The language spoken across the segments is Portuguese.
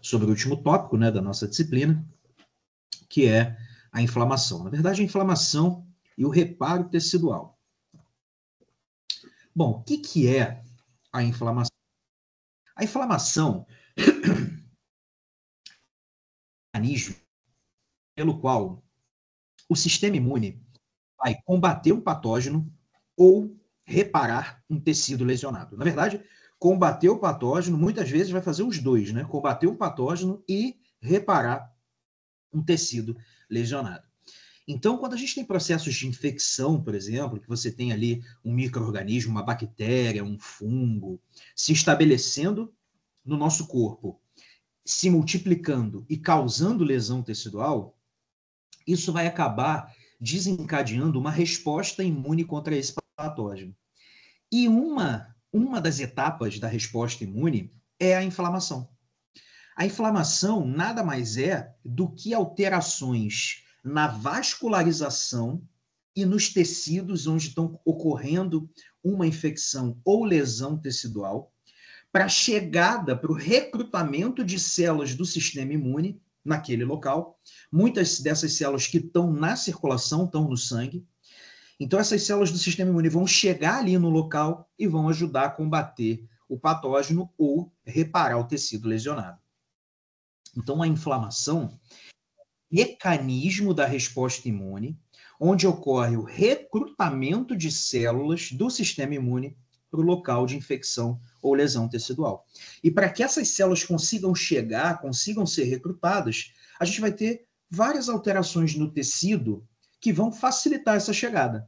sobre o último tópico, né, da nossa disciplina, que é a inflamação. Na verdade, a inflamação e o reparo tecidual. Bom, o que é a inflamação? A inflamação é um mecanismo pelo qual o sistema imune vai combater um patógeno ou reparar um tecido lesionado. Na verdade, combater o patógeno muitas vezes vai fazer os dois, né? Combater o patógeno e reparar um tecido lesionado. Então, quando a gente tem processos de infecção, por exemplo, que você tem ali um micro-organismo, uma bactéria, um fungo, se estabelecendo no nosso corpo, se multiplicando e causando lesão tecidual, isso vai acabar desencadeando uma resposta imune contra esse patógeno. E uma das etapas da resposta imune é a inflamação. A inflamação nada mais é do que alterações na vascularização e nos tecidos onde estão ocorrendo uma infecção ou lesão tecidual, para a chegada, para o recrutamento de células do sistema imune naquele local. Muitas dessas células que estão na circulação, estão no sangue. Então, essas células do sistema imune vão chegar ali no local e vão ajudar a combater o patógeno ou reparar o tecido lesionado. Então, a inflamação é um mecanismo da resposta imune, onde ocorre o recrutamento de células do sistema imune para o local de infecção ou lesão tecidual. E para que essas células consigam chegar, consigam ser recrutadas, a gente vai ter várias alterações no tecido que vão facilitar essa chegada.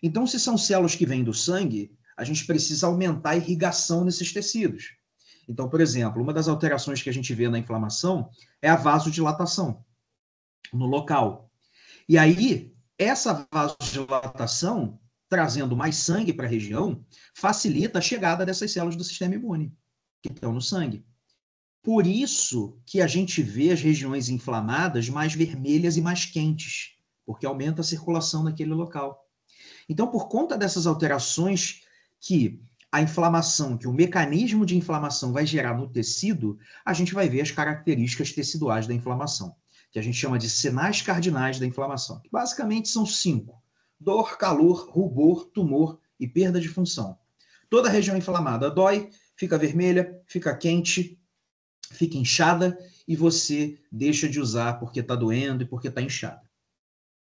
Então, se são células que vêm do sangue, a gente precisa aumentar a irrigação nesses tecidos. Então, por exemplo, uma das alterações que a gente vê na inflamação é a vasodilatação no local. E aí, essa vasodilatação, trazendo mais sangue para a região, facilita a chegada dessas células do sistema imune, que estão no sangue. Por isso que a gente vê as regiões inflamadas mais vermelhas e mais quentes, porque aumenta a circulação naquele local. Então, por conta dessas alterações que a inflamação, que o mecanismo de inflamação vai gerar no tecido, a gente vai ver as características teciduais da inflamação, que a gente chama de sinais cardinais da inflamação, que basicamente são 5: dor, calor, rubor, tumor e perda de função. Toda região inflamada dói, fica vermelha, fica quente, fica inchada e você deixa de usar porque está doendo e porque está inchada.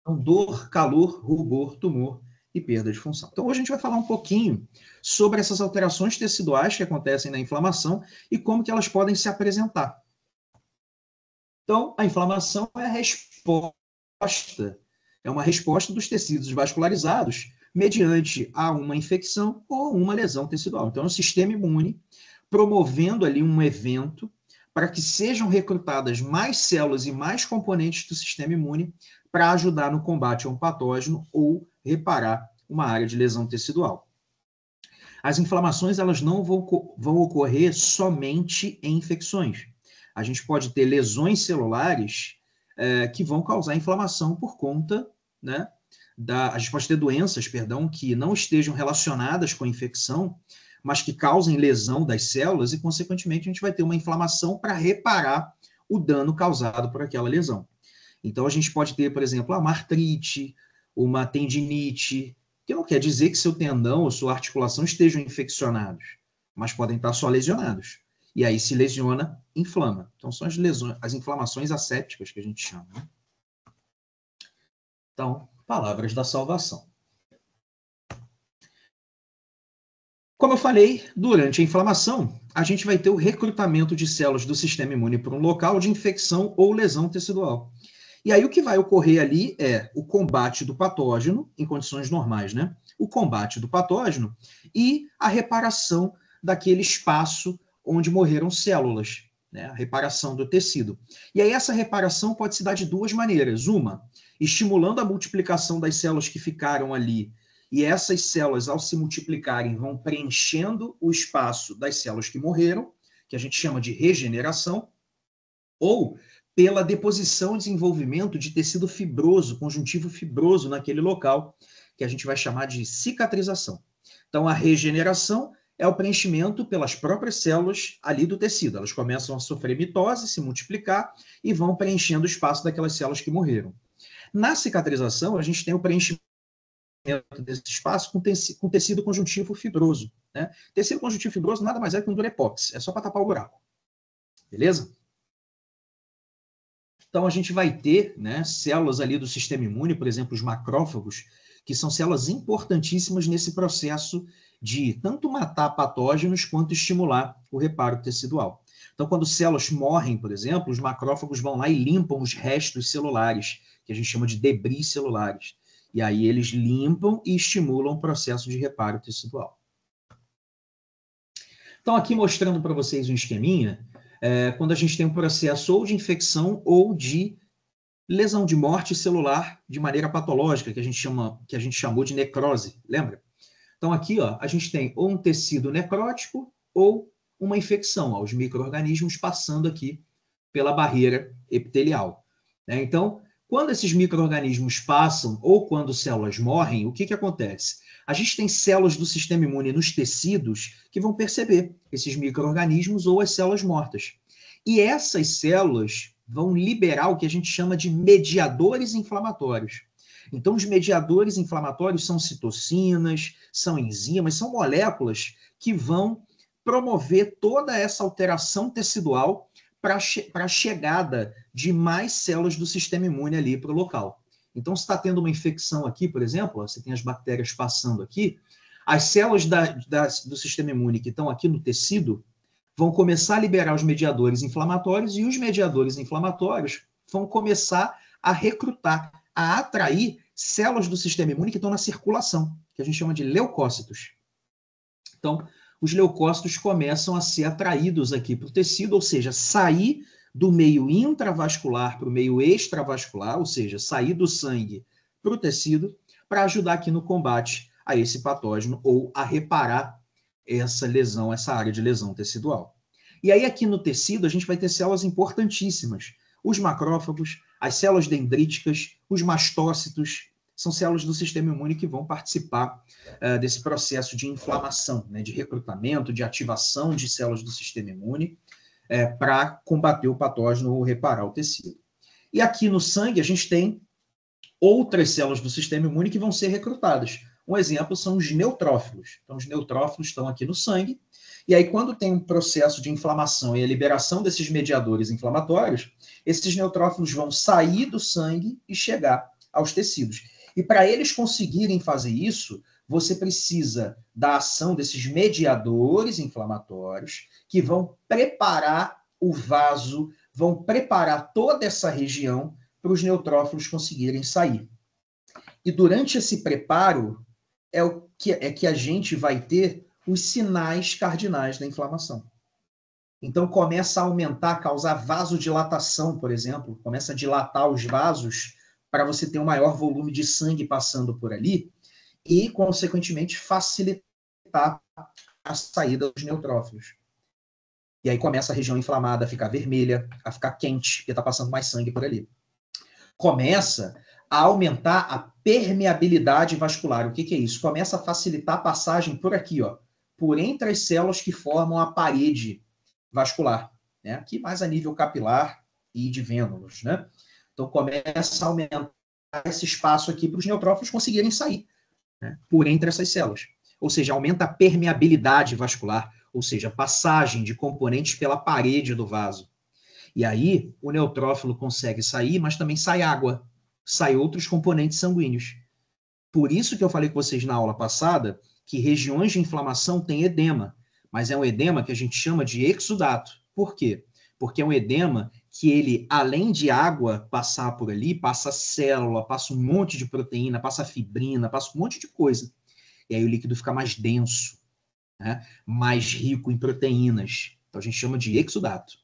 Então, dor, calor, rubor, tumor e perda de função. Então, hoje a gente vai falar um pouquinho sobre essas alterações teciduais que acontecem na inflamação e como que elas podem se apresentar. Então, a inflamação é a resposta, é uma resposta dos tecidos vascularizados mediante a uma infecção ou uma lesão tecidual. Então, é o sistema imune promovendo ali um evento para que sejam recrutadas mais células e mais componentes do sistema imune para ajudar no combate a um patógeno ou reparar uma área de lesão tecidual. As inflamações elas não vão ocorrer somente em infecções. A gente pode ter lesões celulares que vão causar inflamação por conta, né, a gente pode ter doenças, que não estejam relacionadas com a infecção, mas que causem lesão das células e, consequentemente, a gente vai ter uma inflamação para reparar o dano causado por aquela lesão. Então, a gente pode ter, por exemplo, uma artrite, uma tendinite, que não quer dizer que seu tendão ou sua articulação estejam infeccionados, mas podem estar só lesionados. E aí, se lesiona, inflama. Então, são as lesões, as inflamações assépticas que a gente chama, né? Então, palavras da salvação. Como eu falei, durante a inflamação, a gente vai ter o recrutamento de células do sistema imune para um local de infecção ou lesão tecidual. E aí o que vai ocorrer ali é o combate do patógeno, em condições normais, né? O combate do patógeno e a reparação daquele espaço onde morreram células, né? A reparação do tecido. E aí essa reparação pode se dar de duas maneiras. Uma, estimulando a multiplicação das células que ficaram ali, e essas células, ao se multiplicarem, vão preenchendo o espaço das células que morreram, que a gente chama de regeneração, ou pela deposição e desenvolvimento de tecido fibroso, conjuntivo fibroso naquele local, que a gente vai chamar de cicatrização. Então, a regeneração é o preenchimento pelas próprias células ali do tecido. Elas começam a sofrer mitose, se multiplicar e vão preenchendo o espaço daquelas células que morreram. Na cicatrização, a gente tem o preenchimento desse espaço com tecido conjuntivo fibroso. Né? Tecido conjuntivo fibroso nada mais é que um durepox, é só para tapar o buraco. Beleza? Então, a gente vai ter, né, células ali do sistema imune, por exemplo, os macrófagos, que são células importantíssimas nesse processo de tanto matar patógenos quanto estimular o reparo tecidual. Então, quando células morrem, por exemplo, os macrófagos vão lá e limpam os restos celulares, que a gente chama de debris celulares. E aí eles limpam e estimulam o processo de reparo tecidual. Então, aqui mostrando para vocês um esqueminha, quando a gente tem um processo ou de infecção ou de lesão de morte celular de maneira patológica, que a gente chamou de necrose, lembra? Então, aqui ó, a gente tem ou um tecido necrótico ou uma infecção, ó, os micro-organismos passando aqui pela barreira epitelial. Né? Então, quando esses micro-organismos passam ou quando células morrem, o que acontece? A gente tem células do sistema imune nos tecidos que vão perceber esses micro-organismos ou as células mortas. E essas células vão liberar o que a gente chama de mediadores inflamatórios. Então, os mediadores inflamatórios são citocinas, são enzimas, são moléculas que vão promover toda essa alteração tecidual para a chegada de mais células do sistema imune ali para o local. Então, se está tendo uma infecção aqui, por exemplo, ó, você tem as bactérias passando aqui, as células do sistema imune que estão aqui no tecido vão começar a liberar os mediadores inflamatórios e os mediadores inflamatórios vão começar a recrutar, a atrair células do sistema imune que estão na circulação, que a gente chama de leucócitos. Então, os leucócitos começam a ser atraídos aqui para o tecido, ou seja, sair do meio intravascular para o meio extravascular, ou seja, sair do sangue para o tecido, para ajudar aqui no combate a esse patógeno ou a reparar essa lesão, essa área de lesão tecidual. E aí aqui no tecido a gente vai ter células importantíssimas. Os macrófagos, as células dendríticas, os mastócitos, são células do sistema imune que vão participar desse processo de inflamação, né, de recrutamento, de ativação de células do sistema imune para combater o patógeno ou reparar o tecido. E aqui no sangue a gente tem outras células do sistema imune que vão ser recrutadas. Um exemplo são os neutrófilos. Então, os neutrófilos estão aqui no sangue, e aí quando tem um processo de inflamação e a liberação desses mediadores inflamatórios, esses neutrófilos vão sair do sangue e chegar aos tecidos. E para eles conseguirem fazer isso, você precisa da ação desses mediadores inflamatórios que vão preparar o vaso, vão preparar toda essa região para os neutrófilos conseguirem sair. E durante esse preparo é que a gente vai ter os sinais cardinais da inflamação. Então começa a aumentar, causar vasodilatação, por exemplo, começa a dilatar os vasos para você ter um maior volume de sangue passando por ali e, consequentemente, facilitar a saída dos neutrófilos. E aí começa a região inflamada a ficar vermelha, a ficar quente, porque está passando mais sangue por ali. Começa a aumentar a permeabilidade vascular. O que é isso? Começa a facilitar a passagem por aqui, ó, por entre as células que formam a parede vascular, né? Aqui mais a nível capilar e de vênulos, né? Então começa a aumentar esse espaço aqui para os neutrófilos conseguirem sair, né, por entre essas células. Ou seja, aumenta a permeabilidade vascular, ou seja, a passagem de componentes pela parede do vaso. E aí o neutrófilo consegue sair, mas também sai água, sai outros componentes sanguíneos. Por isso que eu falei com vocês na aula passada que regiões de inflamação têm edema, mas é um edema que a gente chama de exudato. Por quê? Porque é um edema que ele, além de água passar por ali, passa célula, passa um monte de proteína, passa fibrina, passa um monte de coisa. E aí o líquido fica mais denso, né? Mais rico em proteínas. Então a gente chama de exudato.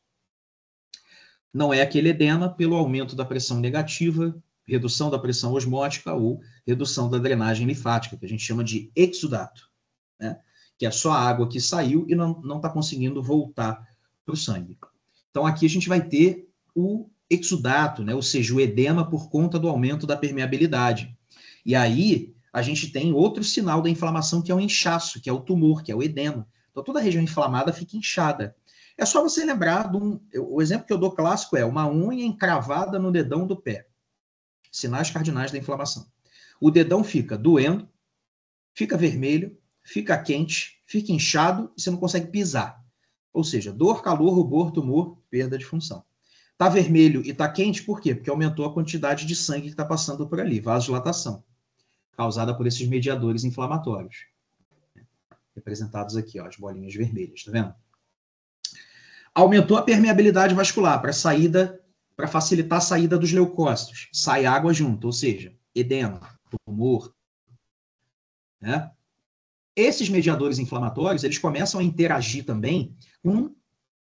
Não é aquele edema pelo aumento da pressão negativa, redução da pressão osmótica ou redução da drenagem linfática, que a gente chama de exudato, né? Que é só a água que saiu e não está conseguindo voltar para o sangue. Então, aqui a gente vai ter o exudato, né? Ou seja, o edema por conta do aumento da permeabilidade. E aí, a gente tem outro sinal da inflamação, que é o inchaço, que é o tumor, que é o edema. Então, toda a região inflamada fica inchada. É só você lembrar o exemplo que eu dou clássico é uma unha encravada no dedão do pé. Sinais cardinais da inflamação. O dedão fica doendo, fica vermelho, fica quente, fica inchado e você não consegue pisar. Ou seja, dor, calor, rubor, tumor, perda de função. Está vermelho e está quente, por quê? Porque aumentou a quantidade de sangue que está passando por ali, vasodilatação, causada por esses mediadores inflamatórios. Representados aqui, ó, as bolinhas vermelhas, tá vendo? Aumentou a permeabilidade vascular para facilitar a saída dos leucócitos. Sai água junto, ou seja, edema, tumor. Né? Esses mediadores inflamatórios, eles começam a interagir também com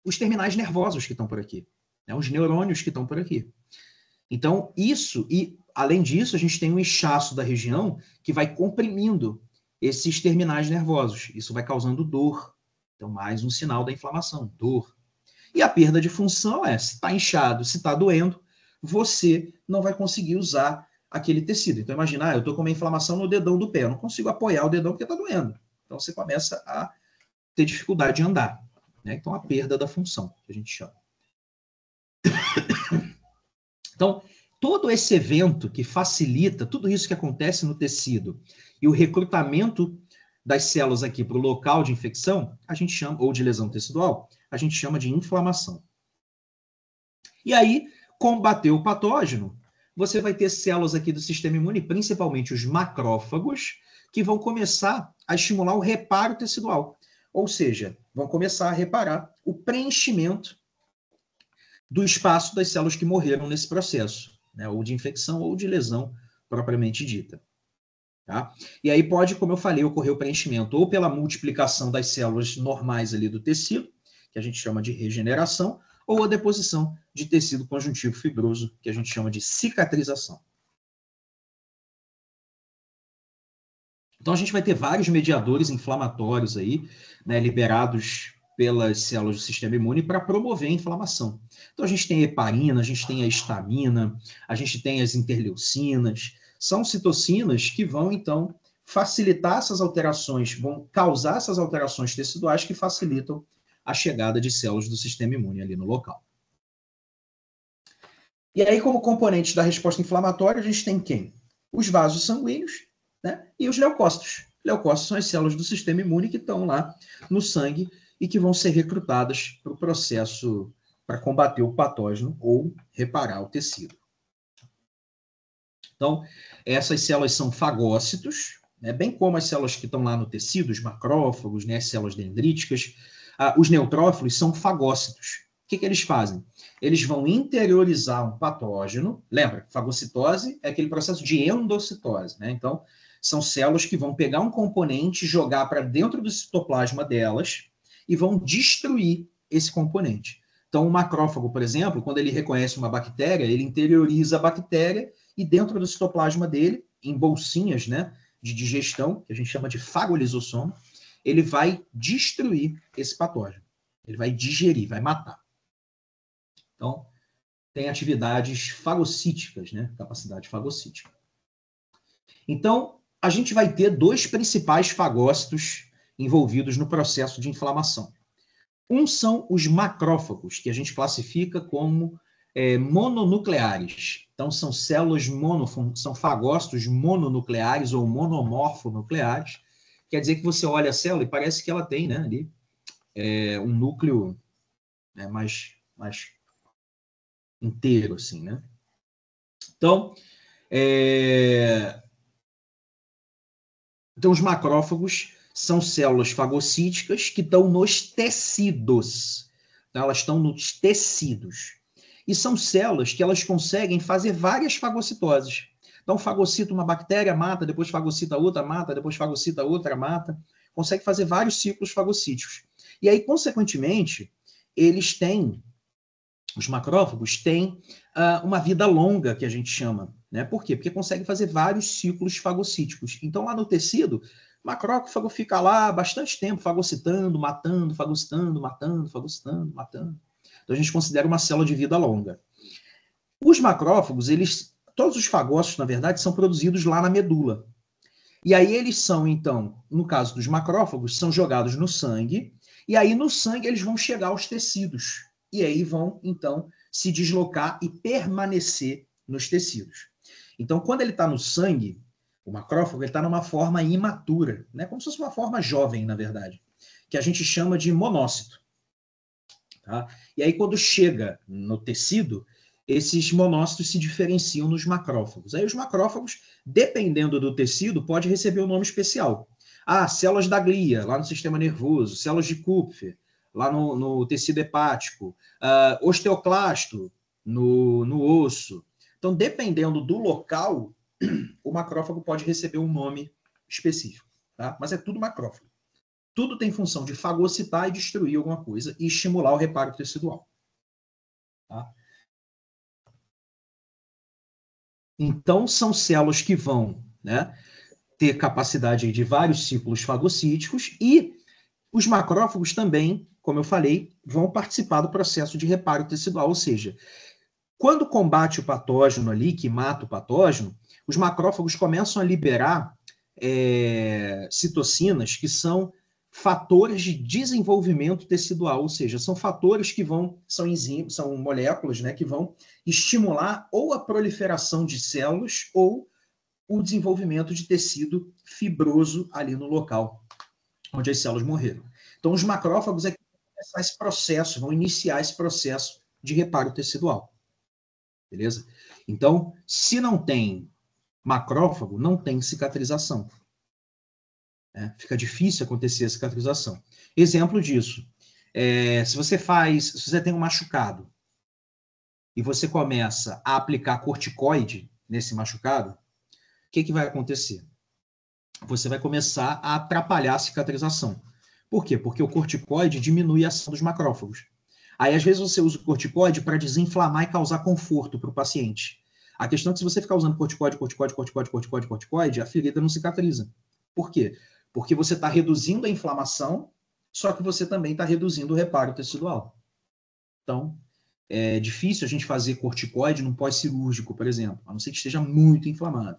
os terminais nervosos que estão por aqui, né? Os neurônios que estão por aqui. Então, além disso, a gente tem um inchaço da região que vai comprimindo esses terminais nervosos. Isso vai causando dor. Então, mais um sinal da inflamação, dor. E a perda de função se está inchado, se está doendo, você não vai conseguir usar aquele tecido. Então, imagina, eu estou com uma inflamação no dedão do pé, eu não consigo apoiar o dedão porque está doendo. Então, você começa a ter dificuldade de andar. Né? Então, a perda da função, que a gente chama. Então, todo esse evento que facilita tudo isso que acontece no tecido e o recrutamento das células aqui para o local de infecção, a gente chama, ou de lesão tecidual, a gente chama de inflamação. E aí, combater o patógeno, você vai ter células aqui do sistema imune, principalmente os macrófagos, que vão começar a estimular o reparo tecidual. Ou seja, vão começar a reparar o preenchimento do espaço das células que morreram nesse processo, né? Ou de infecção ou de lesão propriamente dita. Tá? E aí pode, como eu falei, ocorrer o preenchimento ou pela multiplicação das células normais ali do tecido, que a gente chama de regeneração, ou a deposição de tecido conjuntivo fibroso, que a gente chama de cicatrização. Então a gente vai ter vários mediadores inflamatórios aí, né, liberados pelas células do sistema imune para promover a inflamação. Então a gente tem a heparina, a gente tem a histamina, a gente tem as interleucinas, são citocinas que vão, então, facilitar essas alterações, vão causar essas alterações teciduais que facilitam a chegada de células do sistema imune ali no local. E aí, como componentes da resposta inflamatória, a gente tem quem? Os vasos sanguíneos, né? E os leucócitos. Leucócitos são as células do sistema imune que estão lá no sangue e que vão ser recrutadas para o processo para combater o patógeno ou reparar o tecido. Então, essas células são fagócitos, né, bem como as células que estão lá no tecido, os macrófagos, né, as células dendríticas. Os neutrófilos são fagócitos. O que eles fazem? Eles vão interiorizar um patógeno. Lembra, fagocitose é aquele processo de endocitose, né? Então, são células que vão pegar um componente, jogar para dentro do citoplasma delas e vão destruir esse componente. Então, o macrófago, por exemplo, quando ele reconhece uma bactéria, ele interioriza a bactéria e dentro do citoplasma dele, em bolsinhas, né, de digestão, que a gente chama de fagolisossomo, ele vai destruir esse patógeno. Ele vai digerir, vai matar. Então, tem atividades fagocíticas, né, capacidade fagocítica. Então, a gente vai ter dois principais fagócitos envolvidos no processo de inflamação. Um são os macrófagos, que a gente classifica como mononucleares. Então, são células são fagócitos mononucleares ou monomorfonucleares. Quer dizer que você olha a célula e parece que ela tem, né, ali um núcleo, né, mais inteiro, assim, né? Então, os macrófagos são células fagocíticas que estão nos tecidos. Então, elas estão nos tecidos. E são células que elas conseguem fazer várias fagocitoses. Então, fagocita uma bactéria, mata, depois fagocita outra, mata, depois fagocita outra, mata. Consegue fazer vários ciclos fagocíticos. E aí, consequentemente, os macrófagos têm uma vida longa, que a gente chama. Né? Por quê? Porque consegue fazer vários ciclos fagocíticos. Então, lá no tecido, o macrófago fica lá bastante tempo fagocitando, matando, fagocitando, matando, fagocitando, matando. Então, a gente considera uma célula de vida longa. Os macrófagos, todos os fagócitos, na verdade, são produzidos lá na medula. E aí eles são, então, no caso dos macrófagos, são jogados no sangue E aí no sangue eles vão chegar aos tecidos. E aí vão, então, se deslocar e permanecer nos tecidos. Então, quando ele está no sangue, o macrófago está numa forma imatura, né? Como se fosse uma forma jovem, na verdade, que a gente chama de monócito. Tá? E aí, quando chega no tecido, esses monócitos se diferenciam nos macrófagos. Aí os macrófagos, dependendo do tecido, pode receber um nome especial. Ah, células da glia, lá no sistema nervoso, células de Kupfer, lá no tecido hepático, osteoclasto, no osso. Então, dependendo do local, o macrófago pode receber um nome específico. Tá? Mas é tudo macrófago. Tudo tem função de fagocitar e destruir alguma coisa e estimular o reparo tecidual. Tá? Então, são células que vão, né, ter capacidade de vários ciclos fagocíticos e os macrófagos também, como eu falei, vão participar do processo de reparo tecidual, ou seja, quando combate o patógeno ali, que mata o patógeno, os macrófagos começam a liberar citocinas que são fatores de desenvolvimento tecidual, ou seja, são fatores que são moléculas, né, que vão estimular ou a proliferação de células ou o desenvolvimento de tecido fibroso ali no local onde as células morreram. Então, os macrófagos é que vão começar esse processo, vão iniciar esse processo de reparo tecidual. Beleza? Então, se não tem macrófago, não tem cicatrização. Fica difícil acontecer a cicatrização. Exemplo disso, se você tem um machucado e você começa a aplicar corticoide nesse machucado, o que vai acontecer? Você vai começar a atrapalhar a cicatrização. Por quê? Porque o corticoide diminui a ação dos macrófagos. Aí, às vezes, você usa o corticoide para desinflamar e causar conforto para o paciente. A questão é que se você ficar usando corticoide, a ferida não cicatriza. Por quê? Porque você está reduzindo a inflamação, só que você também está reduzindo o reparo tecidual. Então, é difícil a gente fazer corticoide num pós-cirúrgico, por exemplo, a não ser que esteja muito inflamado.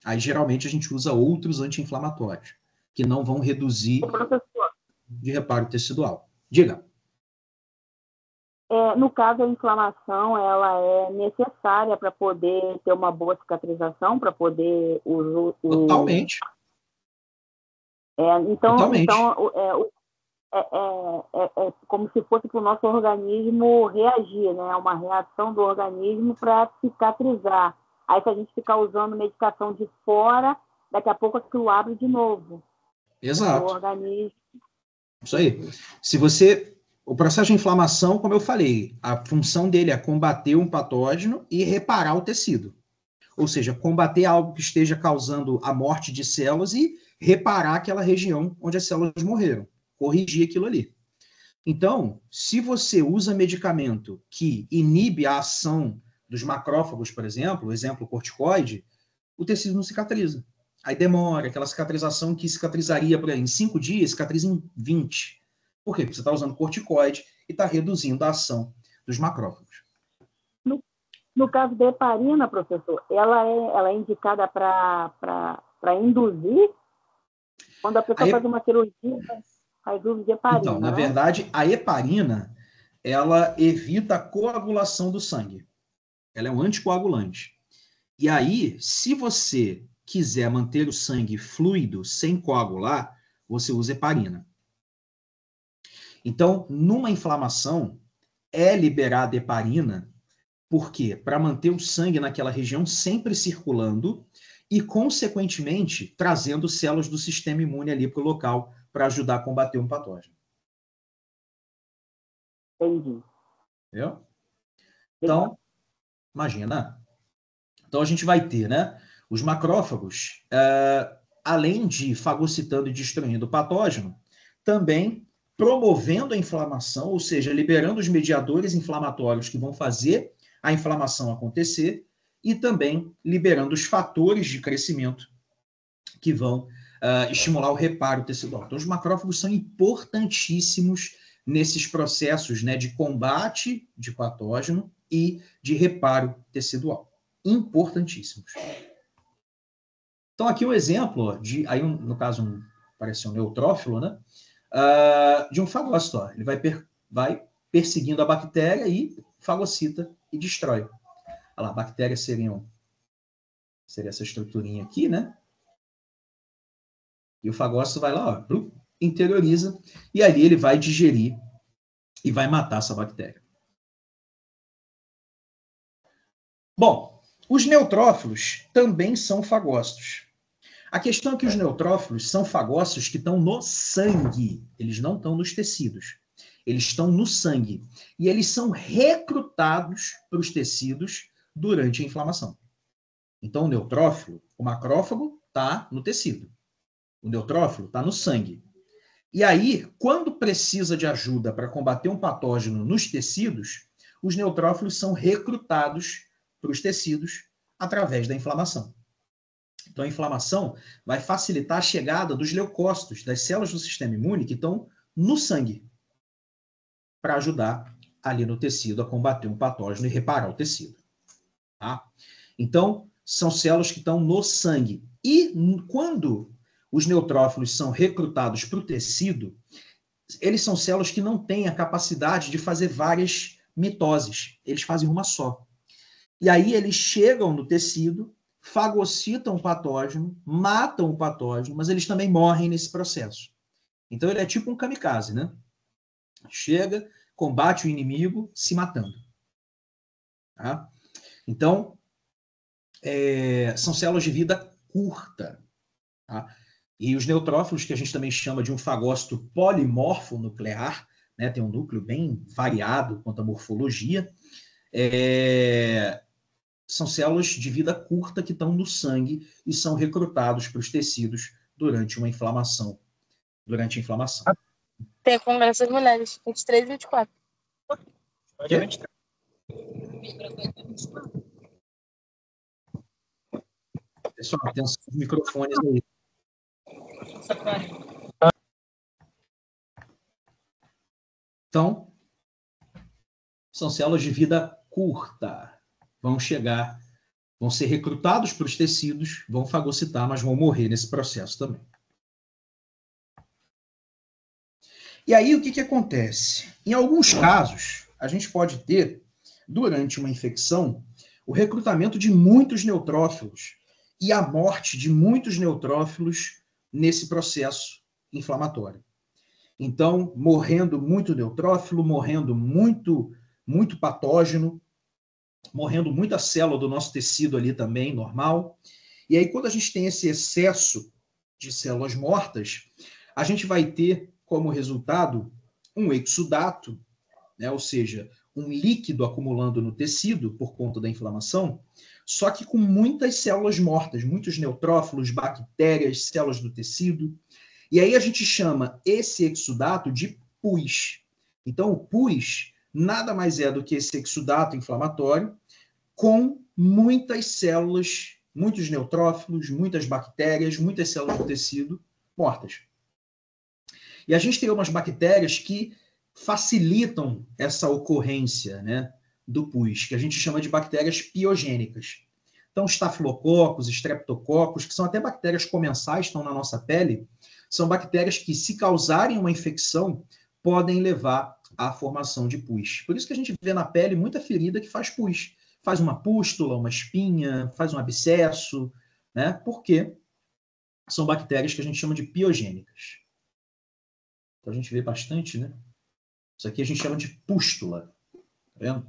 Aí, geralmente, a gente usa outros anti-inflamatórios, que não vão reduzir de reparo tecidual. Diga. No caso, a inflamação, ela é necessária para poder ter uma boa cicatrização, para poder... Totalmente. Totalmente. É como se fosse para o nosso organismo reagir, né? Uma reação do organismo para cicatrizar. Aí, se a gente ficar usando medicação de fora, daqui a pouco aquilo abre de novo. Exato. O organismo... Isso aí. O processo de inflamação, como eu falei, a função dele é combater um patógeno e reparar o tecido. Ou seja, combater algo que esteja causando a morte de células e reparar aquela região onde as células morreram. Corrigir aquilo ali. Então, se você usa medicamento que inibe a ação dos macrófagos, por exemplo, corticoide, o tecido não cicatriza. Aí demora, aquela cicatrização que cicatrizaria em 5 dias, cicatriza em 20. Por quê? Porque você está usando corticoide e está reduzindo a ação dos macrófagos. No caso da heparina, professor, ela é indicada para induzir? Quando a pessoa faz uma cirurgia, faz uso de heparina. Então, na verdade, a heparina, ela evita a coagulação do sangue. Ela é um anticoagulante. E aí, se você quiser manter o sangue fluido sem coagular, você usa heparina. Então, numa inflamação, é liberada heparina, por quê? Para manter o sangue naquela região sempre circulando e, consequentemente, trazendo células do sistema imune ali para o local para ajudar a combater um patógeno. Entendi. Entendeu? Então, imagina. Então, a gente vai ter, né, os macrófagos, além de fagocitando e destruindo o patógeno, também promovendo a inflamação, ou seja, liberando os mediadores inflamatórios que vão fazer a inflamação acontecer e também liberando os fatores de crescimento que vão estimular o reparo tecidual. Então, os macrófagos são importantíssimos nesses processos, né, de combate de patógeno e de reparo tecidual. Importantíssimos. Então, aqui um exemplo, no caso, parece um neutrófilo, né? de um fagócito. Ó. Ele vai perseguindo a bactéria e fagocita e destrói. Olha lá, bactérias seria essa estruturinha aqui, né? E o fagócito vai lá, ó, interioriza, e ali ele vai digerir e vai matar essa bactéria. Bom, os neutrófilos também são fagócitos. A questão é que os neutrófilos são fagócitos que estão no sangue, eles não estão nos tecidos, eles estão no sangue. E eles são recrutados para os tecidos durante a inflamação. Então, o neutrófilo, o macrófago, está no tecido. O neutrófilo está no sangue. E aí, quando precisa de ajuda para combater um patógeno nos tecidos, os neutrófilos são recrutados para os tecidos através da inflamação. Então, a inflamação vai facilitar a chegada dos leucócitos, das células do sistema imune que estão no sangue, para ajudar ali no tecido a combater um patógeno e reparar o tecido. Tá? Então, são células que estão no sangue. E quando os neutrófilos são recrutados para o tecido, eles são células que não têm a capacidade de fazer várias mitoses. Eles fazem uma só. E aí eles chegam no tecido, fagocitam o patógeno, matam o patógeno, mas eles também morrem nesse processo. Então ele é tipo um kamikaze, né? Chega, combate o inimigo, se matando. Tá? Então, são células de vida curta. Tá? E os neutrófilos, que a gente também chama de um fagócito polimorfo nuclear, né? Tem um núcleo bem variado quanto à morfologia, são células de vida curta que estão no sangue e são recrutados para os tecidos durante uma inflamação. Durante a inflamação. Tem Congresso das Mulheres, 23 e 24. Dia 23. Pessoal, atenção aos microfones aí. Então, são células de vida curta. Vão ser recrutados para os tecidos, vão fagocitar, mas vão morrer nesse processo também. E aí, o que acontece? Em alguns casos, a gente pode ter, durante uma infecção, o recrutamento de muitos neutrófilos e a morte de muitos neutrófilos nesse processo inflamatório. Então, morrendo muito neutrófilo, morrendo muito patógeno, morrendo muita célula do nosso tecido ali também, normal. E aí, quando a gente tem esse excesso de células mortas, a gente vai ter como resultado um exudato, né? Ou seja, um líquido acumulando no tecido por conta da inflamação, só que com muitas células mortas, muitos neutrófilos, bactérias, células do tecido. E aí a gente chama esse exudato de pus. Então, o pus nada mais é do que esse exudato inflamatório com muitas células, muitos neutrófilos, muitas bactérias, muitas células do tecido mortas. E a gente tem umas bactérias que facilitam essa ocorrência, né, do pus, que a gente chama de bactérias piogênicas. Então, estafilococos, estreptococos, que são até bactérias comensais, estão na nossa pele, são bactérias que, se causarem uma infecção, podem levar à formação de pus. Por isso que a gente vê na pele muita ferida que faz pus. Faz uma pústula, uma espinha, faz um abscesso, né? Porque são bactérias que a gente chama de piogênicas. Então a gente vê bastante, né? Isso aqui a gente chama de pústula. Tá vendo?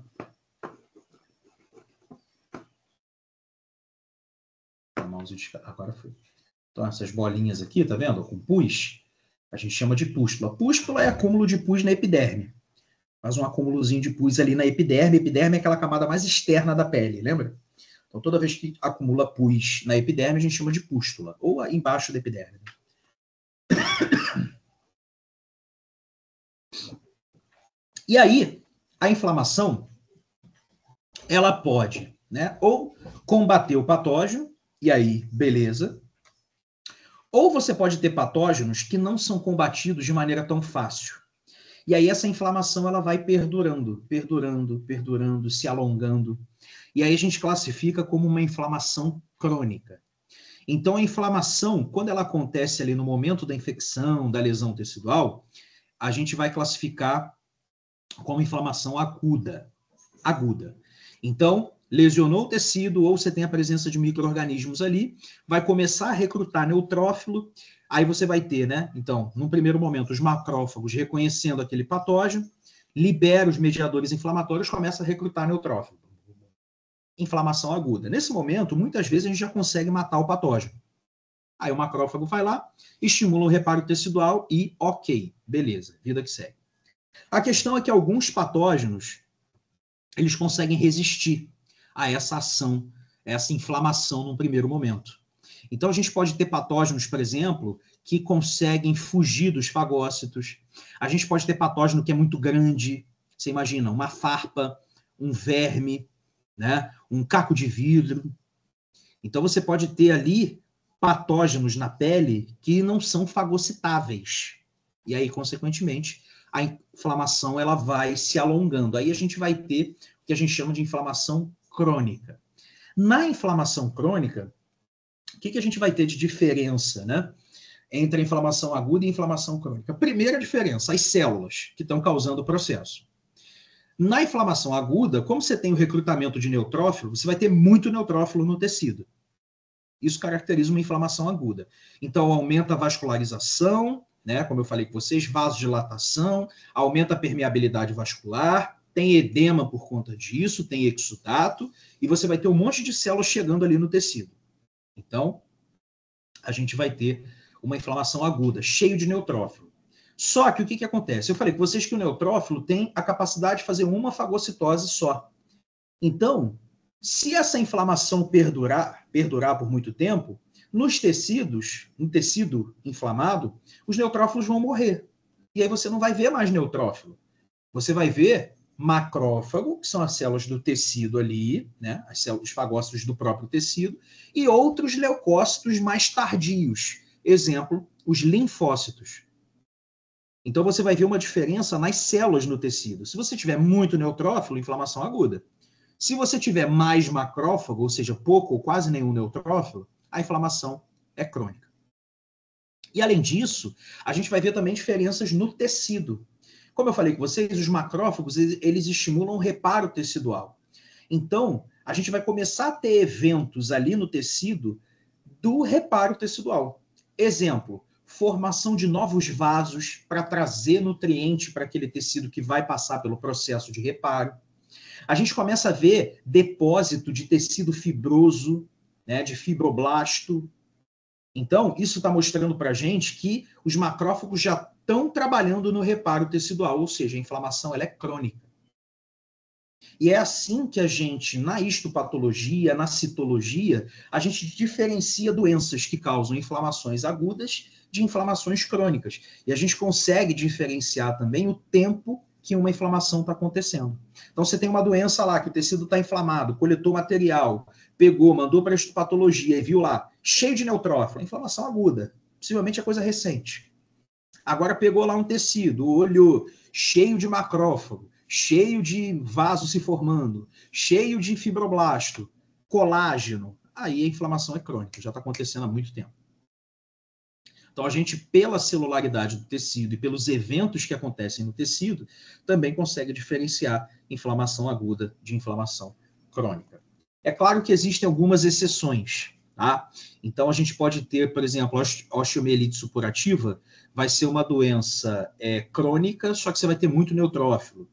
Agora foi. Então essas bolinhas aqui, tá vendo? Com pus, a gente chama de pústula. Pústula é acúmulo de pus na epiderme. Faz um acúmulozinho de pus ali na epiderme. Epiderme é aquela camada mais externa da pele, lembra? Então, toda vez que acumula pus na epiderme, a gente chama de pústula, ou embaixo da epiderme. E aí, a inflamação, ela pode, né, ou combater o patógeno, e aí, beleza. Ou você pode ter patógenos que não são combatidos de maneira tão fácil. E aí essa inflamação ela vai perdurando, se alongando. E aí a gente classifica como uma inflamação crônica. Então, a inflamação, quando ela acontece ali no momento da infecção, da lesão tecidual, a gente vai classificar como inflamação aguda. Então, lesionou o tecido ou você tem a presença de micro-organismos ali, vai começar a recrutar neutrófilo, aí você vai ter, né? Então, num primeiro momento, os macrófagos reconhecendo aquele patógeno, libera os mediadores inflamatórios, começa a recrutar neutrófilo. Inflamação aguda. Nesse momento, muitas vezes a gente já consegue matar o patógeno. Aí o macrófago vai lá, estimula o reparo tecidual e ok, beleza, vida que segue. A questão é que alguns patógenos, eles conseguem resistir a essa ação, essa inflamação num primeiro momento. Então a gente pode ter patógenos, por exemplo, que conseguem fugir dos fagócitos. A gente pode ter patógeno que é muito grande, você imagina, uma farpa, um verme, né? Um caco de vidro. Então você pode ter ali patógenos na pele que não são fagocitáveis. E aí, consequentemente, a inflamação ela vai se alongando. Aí a gente vai ter o que a gente chama de inflamação crônica. Na inflamação crônica, o que a gente vai ter de diferença, né, entre a inflamação aguda e a inflamação crônica? Primeira diferença, as células que estão causando o processo. Na inflamação aguda, como você tem o recrutamento de neutrófilo, você vai ter muito neutrófilo no tecido. Isso caracteriza uma inflamação aguda. Então, aumenta a vascularização, né, como eu falei com vocês, vasodilatação, aumenta a permeabilidade vascular, tem edema por conta disso, tem exudato, e você vai ter um monte de células chegando ali no tecido. Então, a gente vai ter uma inflamação aguda, cheio de neutrófilo. Só que o que acontece? Eu falei com vocês que o neutrófilo tem a capacidade de fazer uma fagocitose só. Então, se essa inflamação perdurar por muito tempo, nos tecidos, no tecido inflamado, os neutrófilos vão morrer. E aí você não vai ver mais neutrófilo. Você vai ver macrófago, que são as células do tecido ali, né, as células, os fagócitos do próprio tecido, e outros leucócitos mais tardios. Exemplo, os linfócitos. Então você vai ver uma diferença nas células no tecido. Se você tiver muito neutrófilo, inflamação aguda. Se você tiver mais macrófago, ou seja, pouco ou quase nenhum neutrófilo, a inflamação é crônica. E além disso, a gente vai ver também diferenças no tecido. Como eu falei com vocês, os macrófagos, eles estimulam o reparo tecidual. Então, a gente vai começar a ter eventos ali no tecido do reparo tecidual. Exemplo, formação de novos vasos para trazer nutriente para aquele tecido que vai passar pelo processo de reparo. A gente começa a ver depósito de tecido fibroso, né, de fibroblasto. Então, isso está mostrando para a gente que os macrófagos já estão trabalhando no reparo tecidual, ou seja, a inflamação ela é crônica. E é assim que a gente, na histopatologia, na citologia, a gente diferencia doenças que causam inflamações agudas de inflamações crônicas. E a gente consegue diferenciar também o tempo que uma inflamação está acontecendo. Então, você tem uma doença lá, que o tecido está inflamado, coletou material, pegou, mandou para a histopatologia e viu lá, cheio de neutrófilo, inflamação aguda, possivelmente é coisa recente. Agora pegou lá um tecido, olhou, cheio de macrófago, cheio de vaso se formando, cheio de fibroblasto, colágeno, aí a inflamação é crônica, já está acontecendo há muito tempo. Então, a gente, pela celularidade do tecido e pelos eventos que acontecem no tecido, também consegue diferenciar inflamação aguda de inflamação crônica. É claro que existem algumas exceções, tá? Então, a gente pode ter, por exemplo, a osteomielite supurativa, vai ser uma doença crônica, só que você vai ter muito neutrófilo.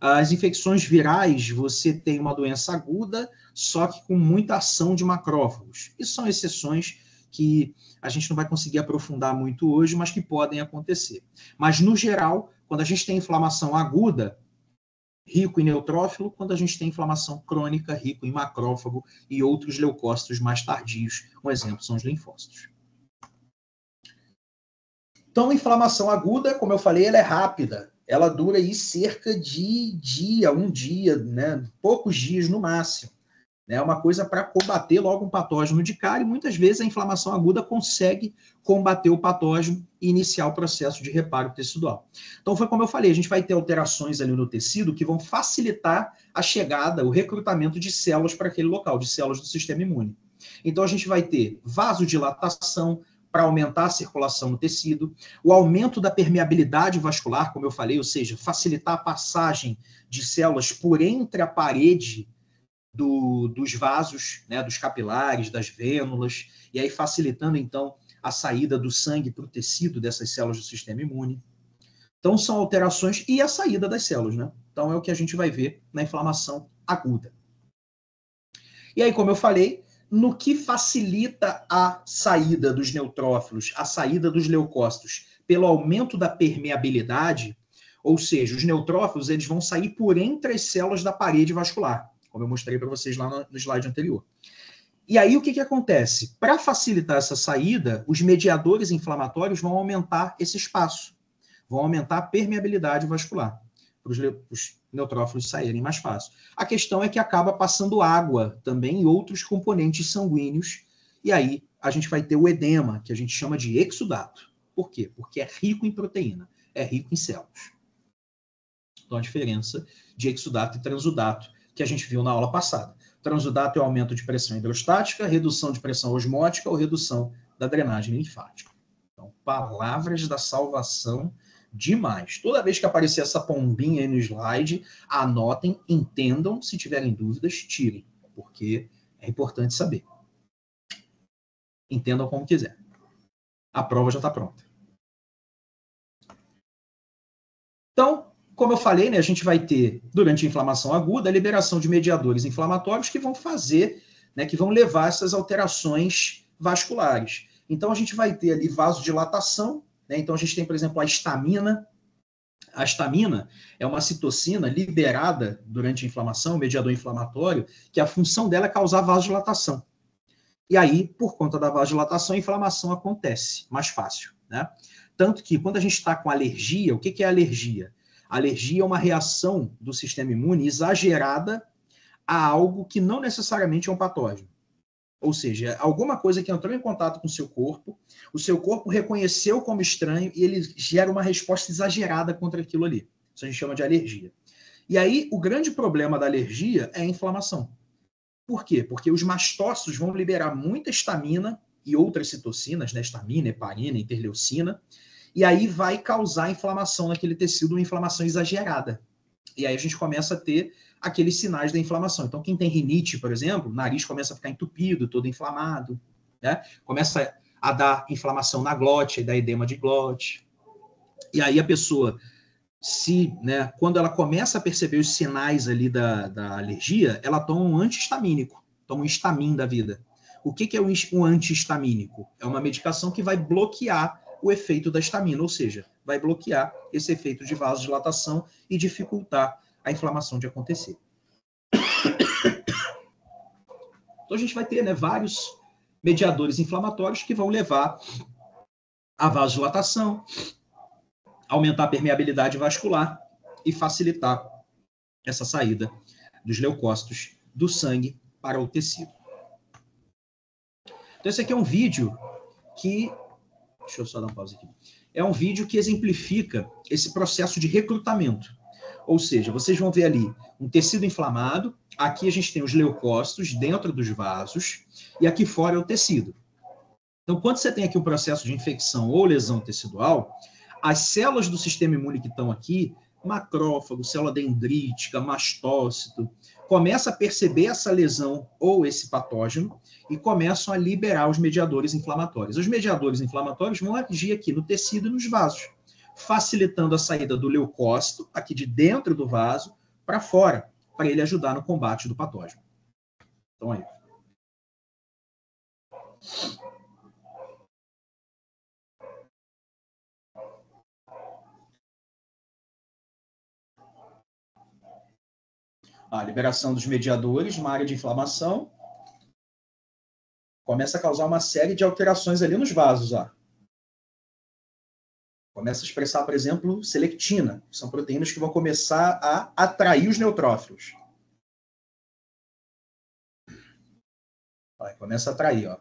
As infecções virais, você tem uma doença aguda, só que com muita ação de macrófagos. Isso são exceções que a gente não vai conseguir aprofundar muito hoje, mas que podem acontecer. Mas, no geral, quando a gente tem inflamação aguda, rico em neutrófilo, quando a gente tem inflamação crônica, rico em macrófago e outros leucócitos mais tardios. Um exemplo são os linfócitos. Então, a inflamação aguda, como eu falei, ela é rápida. Ela dura aí cerca de um dia, né? Poucos dias no máximo. É uma coisa para combater logo um patógeno de cara, e muitas vezes a inflamação aguda consegue combater o patógeno e iniciar o processo de reparo tecidual. Então, foi como eu falei, a gente vai ter alterações ali no tecido que vão facilitar a chegada, o recrutamento de células para aquele local, de células do sistema imune. Então, a gente vai ter vasodilatação para aumentar a circulação no tecido, o aumento da permeabilidade vascular, como eu falei, ou seja, facilitar a passagem de células por entre a parede dos vasos, né, dos capilares, das vênulas, e aí facilitando, então, a saída do sangue para o tecido dessas células do sistema imune. Então, são alterações e a saída das células, né? Então, é o que a gente vai ver na inflamação aguda. E aí, como eu falei, no que facilita a saída dos neutrófilos, a saída dos leucócitos, pelo aumento da permeabilidade, ou seja, os neutrófilos eles vão sair por entre as células da parede vascular, como eu mostrei para vocês lá no slide anterior. E aí, o que acontece? Para facilitar essa saída, os mediadores inflamatórios vão aumentar esse espaço, vão aumentar a permeabilidade vascular, para os neutrófilos saírem mais fácil. A questão é que acaba passando água também e outros componentes sanguíneos, e aí a gente vai ter o edema, que a gente chama de exudato. Por quê? Porque é rico em proteína, é rico em células. Então, a diferença de exudato e transudato, que a gente viu na aula passada. Transudato é o aumento de pressão hidrostática, redução de pressão osmótica ou redução da drenagem linfática. Então, palavras da salvação demais. Toda vez que aparecer essa pombinha aí no slide, anotem, entendam, se tiverem dúvidas, tirem, porque é importante saber. Entendam como quiser. A prova já está pronta. Então, como eu falei, né, a gente vai ter, durante a inflamação aguda, a liberação de mediadores inflamatórios que vão fazer, né, que vão levar a essas alterações vasculares. Então, a gente vai ter ali vasodilatação, né? Então, a gente tem, por exemplo, a histamina. A histamina é uma citocina liberada durante a inflamação, um mediador inflamatório, que a função dela é causar vasodilatação. E aí, por conta da vasodilatação, a inflamação acontece mais fácil, né? Tanto que, quando a gente está com alergia, o que é alergia? A alergia é uma reação do sistema imune exagerada a algo que não necessariamente é um patógeno. Ou seja, alguma coisa que entrou em contato com o seu corpo reconheceu como estranho e ele gera uma resposta exagerada contra aquilo ali. Isso a gente chama de alergia. E aí, o grande problema da alergia é a inflamação. Por quê? Porque os mastócitos vão liberar muita histamina e outras citocinas, né? Histamina, heparina, interleucina, e aí vai causar inflamação naquele tecido, uma inflamação exagerada. E aí a gente começa a ter aqueles sinais da inflamação. Então, quem tem rinite, por exemplo, o nariz começa a ficar entupido, todo inflamado, né? Começa a dar inflamação na glote, dá edema de glote. E aí a pessoa, né, quando ela começa a perceber os sinais ali da alergia, ela toma um antihistamínico, toma um Histamin da vida. O que é um antihistamínico? É uma medicação que vai bloquear o efeito da histamina, ou seja, vai bloquear esse efeito de vasodilatação e dificultar a inflamação de acontecer. Então a gente vai ter, né, vários mediadores inflamatórios que vão levar à vasodilatação, aumentar a permeabilidade vascular e facilitar essa saída dos leucócitos do sangue para o tecido. Então esse aqui é um vídeo que... Deixa eu só dar uma pausa aqui. É um vídeo que exemplifica esse processo de recrutamento. Ou seja, vocês vão ver ali um tecido inflamado, aqui a gente tem os leucócitos dentro dos vasos, e aqui fora é o tecido. Então, quando você tem aqui um processo de infecção ou lesão tecidual, as células do sistema imune que estão aqui, macrófago, célula dendrítica, mastócito, começam a perceber essa lesão ou esse patógeno e começam a liberar os mediadores inflamatórios. Os mediadores inflamatórios vão agir aqui no tecido e nos vasos, facilitando a saída do leucócito, aqui de dentro do vaso, para fora, para ele ajudar no combate do patógeno. Então, aí. A liberação dos mediadores, uma área de inflamação, começa a causar uma série de alterações ali nos vasos. Ó. Começa a expressar, por exemplo, selectina. São proteínas que vão começar a atrair os neutrófilos. Ó, começa a atrair. Ó.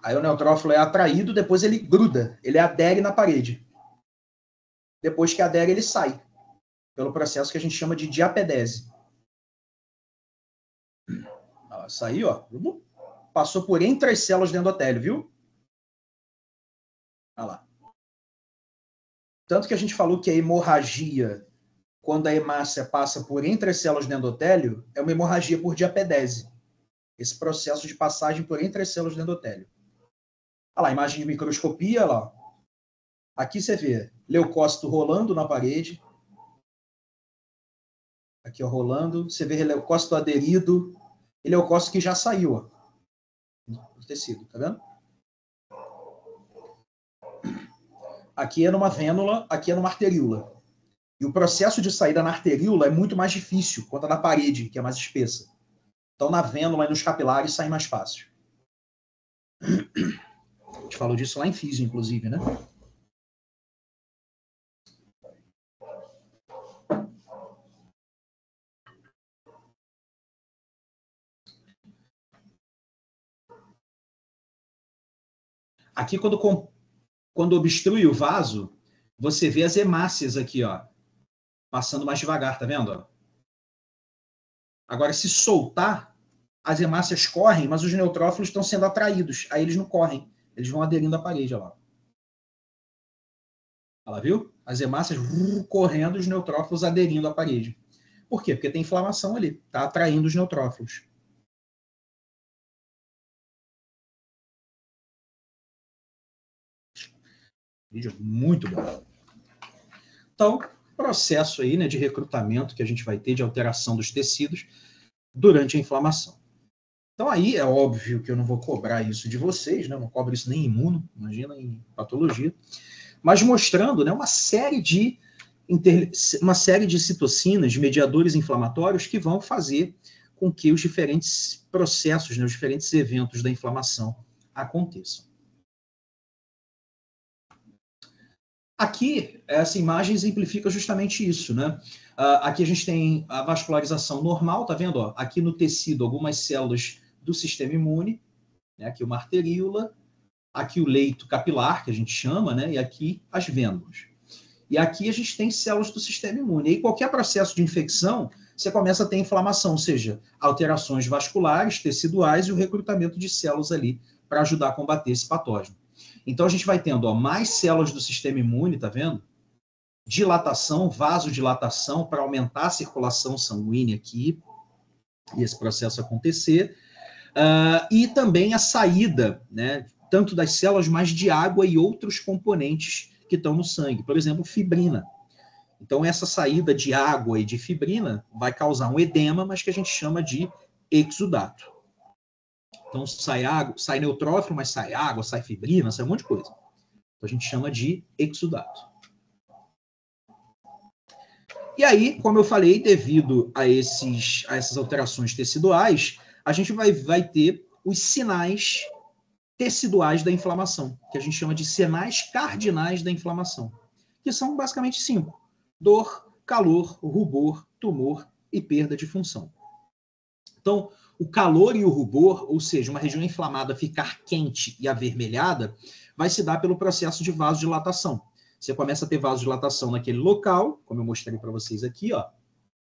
Aí o neutrófilo é atraído, depois ele gruda, ele adere na parede. Depois que adere, ele sai, pelo processo que a gente chama de diapedese. Ó, essa aí, ó, passou por entre as células do endotélio, viu? Olha lá. Tanto que a gente falou que a hemorragia, quando a hemácia passa por entre as células do endotélio, é uma hemorragia por diapedese. Esse processo de passagem por entre as células do endotélio. Olha lá, imagem de microscopia, olha lá. Aqui você vê leucócito rolando na parede. Aqui, ó, rolando. Você vê leucócito aderido. E leucócito que já saiu, ó, do tecido, tá vendo? Aqui é numa vênula, aqui é numa arteríola. E o processo de saída na arteríola é muito mais difícil quanto a na parede, que é mais espessa. Então, na vênula e nos capilares sai mais fácil. A gente falou disso lá em físio, inclusive, né? Aqui, quando obstrui o vaso, você vê as hemácias aqui, ó, passando mais devagar, tá vendo? Agora, se soltar, as hemácias correm, mas os neutrófilos estão sendo atraídos. Aí eles não correm, eles vão aderindo à parede, ó lá. Ela viu? As hemácias correndo, os neutrófilos aderindo à parede. Por quê? Porque tem inflamação ali, tá atraindo os neutrófilos. Vídeo muito bom. Então, processo aí, né, de recrutamento que a gente vai ter de alteração dos tecidos durante a inflamação. Então aí é óbvio que eu não vou cobrar isso de vocês, né? Eu não cobro isso nem em imuno, imagina em patologia, mas mostrando, né, uma série de citocinas, de mediadores inflamatórios que vão fazer com que os diferentes processos, né, os diferentes eventos da inflamação aconteçam. Aqui, essa imagem exemplifica justamente isso, né? Aqui a gente tem a vascularização normal, tá vendo? Ó? Aqui no tecido, algumas células do sistema imune, né? Aqui uma arteríola, aqui o leito capilar, que a gente chama, né? E aqui as vênulas. E aqui a gente tem células do sistema imune. E qualquer processo de infecção, você começa a ter inflamação, ou seja, alterações vasculares, teciduais e o recrutamento de células ali para ajudar a combater esse patógeno. Então, a gente vai tendo, ó, mais células do sistema imune, tá vendo? Dilatação, vasodilatação, para aumentar a circulação sanguínea aqui, e esse processo acontecer. E também a saída, né, tanto das células, mas de água e outros componentes que estão no sangue. Por exemplo, fibrina. Então, essa saída de água e de fibrina vai causar um edema, mas que a gente chama de exudato. Então, sai neutrófilo, mas sai água, sai fibrina, sai um monte de coisa. Então, a gente chama de exudato. E aí, como eu falei, devido a essas alterações teciduais, a gente vai ter os sinais teciduais da inflamação, que a gente chama de sinais cardinais da inflamação, que são basicamente 5: dor, calor, rubor, tumor e perda de função. Então, o calor e o rubor, ou seja, uma região inflamada ficar quente e avermelhada, vai se dar pelo processo de vasodilatação. Você começa a ter vasodilatação naquele local, como eu mostrei para vocês aqui, ó,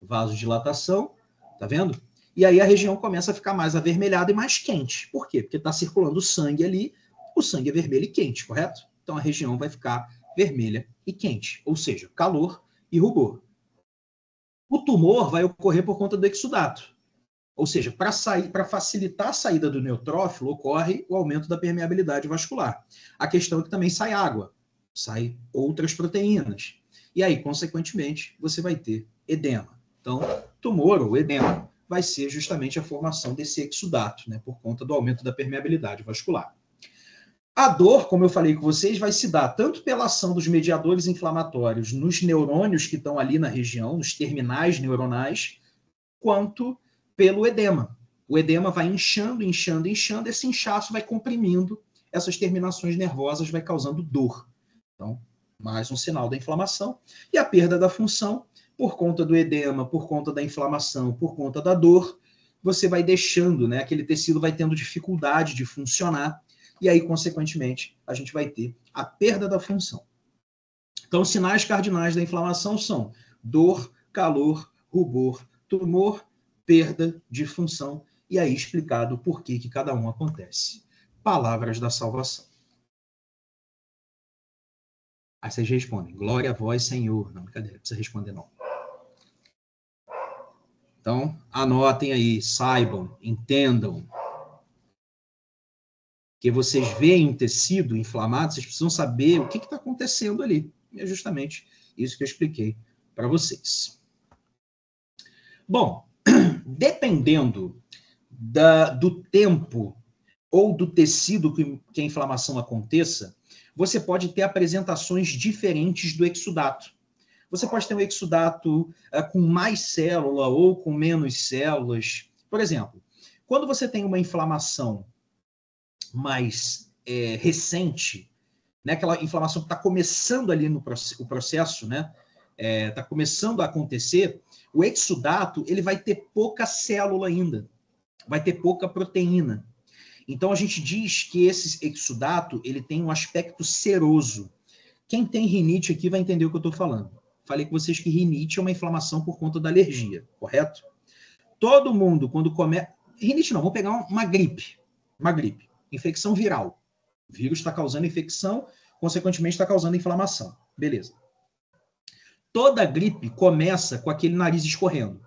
vasodilatação, tá vendo? E aí a região começa a ficar mais avermelhada e mais quente. Por quê? Porque está circulando sangue ali, o sangue é vermelho e quente, correto? Então a região vai ficar vermelha e quente, ou seja, calor e rubor. O tumor vai ocorrer por conta do exudato. Ou seja, para facilitar a saída do neutrófilo, ocorre o aumento da permeabilidade vascular. A questão é que também sai água, sai outras proteínas. E aí, consequentemente, você vai ter edema. Então, tumor ou edema vai ser justamente a formação desse exudato, né, por conta do aumento da permeabilidade vascular. A dor, como eu falei com vocês, vai se dar tanto pela ação dos mediadores inflamatórios nos neurônios que estão ali na região, nos terminais neuronais, quanto pelo edema. O edema vai inchando, inchando, inchando, esse inchaço vai comprimindo essas terminações nervosas, vai causando dor. Então, mais um sinal da inflamação. E a perda da função, por conta do edema, por conta da inflamação, por conta da dor, você vai deixando, né, aquele tecido vai tendo dificuldade de funcionar, e aí, consequentemente, a gente vai ter a perda da função. Então, os sinais cardinais da inflamação são dor, calor, rubor, tumor, perda de função e aí explicado o porquê que cada um acontece. Palavras da salvação. Aí vocês respondem, glória a vós, Senhor. Não, brincadeira, não precisa responder não. Então, anotem aí, saibam, entendam. Que vocês veem um tecido inflamado, vocês precisam saber o que está acontecendo ali. E é justamente isso que eu expliquei para vocês. Bom, dependendo do tempo ou do tecido que a inflamação aconteça, você pode ter apresentações diferentes do exudato. Você pode ter um exudato com mais célula ou com menos células. Por exemplo, quando você tem uma inflamação mais recente, né, aquela inflamação que está começando ali no processo, né, está começando a acontecer, o exudato ele vai ter pouca célula ainda, vai ter pouca proteína. Então a gente diz que esse exudato ele tem um aspecto seroso. Quem tem rinite aqui vai entender o que eu estou falando. Falei com vocês que rinite é uma inflamação por conta da alergia, correto? Todo mundo, quando começa... Rinite não, vamos pegar uma gripe. Uma gripe. Infecção viral. O vírus está causando infecção, consequentemente está causando inflamação. Beleza. Toda gripe começa com aquele nariz escorrendo.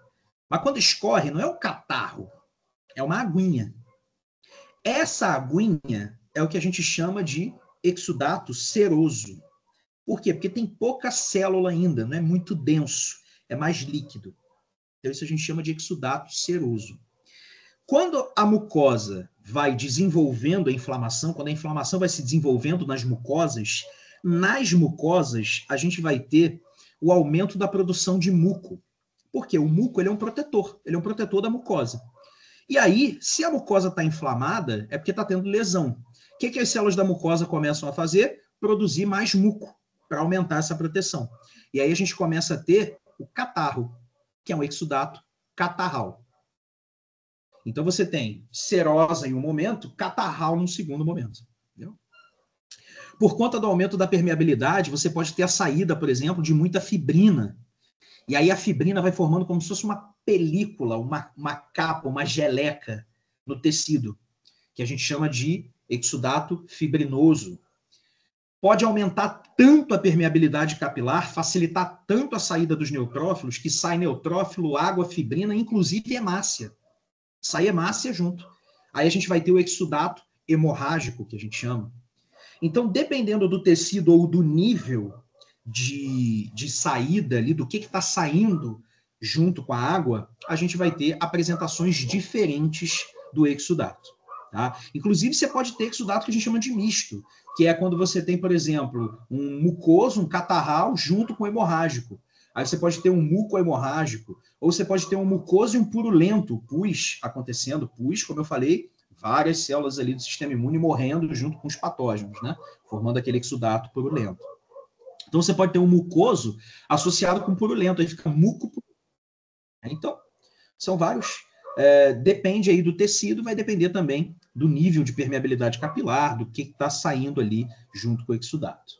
Mas quando escorre, não é um catarro, é uma aguinha. Essa aguinha é o que a gente chama de exudato seroso. Por quê? Porque tem pouca célula ainda, não é muito denso, é mais líquido. Então isso a gente chama de exudato seroso. Quando a mucosa vai desenvolvendo a inflamação, quando a inflamação vai se desenvolvendo nas mucosas a gente vai ter o aumento da produção de muco. Por quê? O muco ele é um protetor da mucosa. E aí, se a mucosa está inflamada, é porque está tendo lesão. O que as células da mucosa começam a fazer? Produzir mais muco para aumentar essa proteção. E aí a gente começa a ter o catarro, que é um exudato catarral. Então você tem serosa em um momento, catarral num segundo momento. Entendeu? Por conta do aumento da permeabilidade, você pode ter a saída, por exemplo, de muita fibrina. E aí a fibrina vai formando como se fosse uma película, uma capa, uma geleca no tecido, que a gente chama de exudato fibrinoso. Pode aumentar tanto a permeabilidade capilar, facilitar tanto a saída dos neutrófilos, que sai neutrófilo, água, fibrina, inclusive hemácia. Sai hemácia junto. Aí a gente vai ter o exudato hemorrágico, que a gente chama. Então, dependendo do tecido ou do nível de saída ali, do que está saindo junto com a água, a gente vai ter apresentações diferentes do exudato. Tá? Inclusive, você pode ter exudato que a gente chama de misto, que é quando você tem, por exemplo, um mucoso, um catarral, junto com o hemorrágico. Aí você pode ter um muco hemorrágico, ou você pode ter um mucoso e um purulento, pus acontecendo. Pus, como eu falei, várias células ali do sistema imune morrendo junto com os patógenos, né? Formando aquele exudato purulento. Então você pode ter um mucoso associado com purulento, aí fica muco purulento. Então, são vários. Depende aí do tecido, vai depender também do nível de permeabilidade capilar, do que está saindo ali junto com o exudato.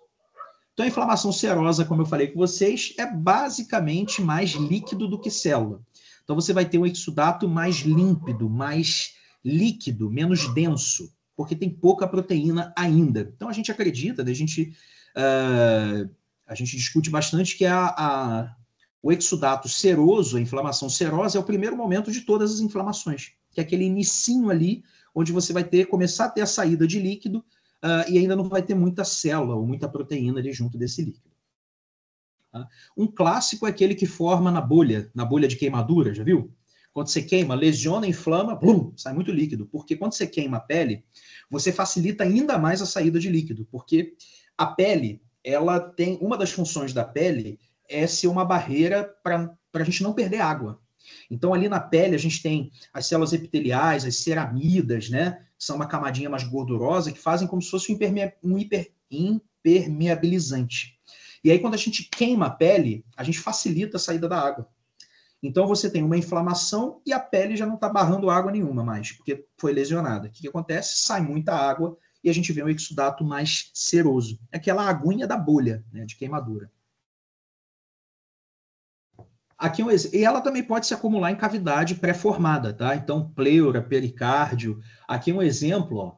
Então, a inflamação serosa, como eu falei com vocês, é basicamente mais líquido do que célula. Então, você vai ter um exudato mais límpido, mais líquido, menos denso, porque tem pouca proteína ainda. Então, a gente acredita, a gente discute bastante que o exudato seroso, a inflamação serosa, é o primeiro momento de todas as inflamações, que é aquele inicinho ali, onde você vai começar a ter a saída de líquido, e ainda não vai ter muita célula ou muita proteína ali junto desse líquido. Tá? Um clássico é aquele que forma na bolha de queimadura, já viu? Quando você queima, lesiona, inflama, blum, sai muito líquido. Porque quando você queima a pele, você facilita ainda mais a saída de líquido. Porque a pele, ela tem... Uma das funções da pele é ser uma barreira para a gente não perder água. Então, ali na pele, a gente tem as células epiteliais, as ceramidas, né? São uma camadinha mais gordurosa que fazem como se fosse um impermeabilizante. E aí, quando a gente queima a pele, a gente facilita a saída da água. Então, você tem uma inflamação e a pele já não está barrando água nenhuma mais, porque foi lesionada. O que acontece? Sai muita água e a gente vê um exudato mais seroso. É aquela aguinha da bolha, né, de queimadura. Aqui e ela também pode se acumular em cavidade pré-formada, tá? Então, pleura, pericárdio. Aqui um exemplo, ó,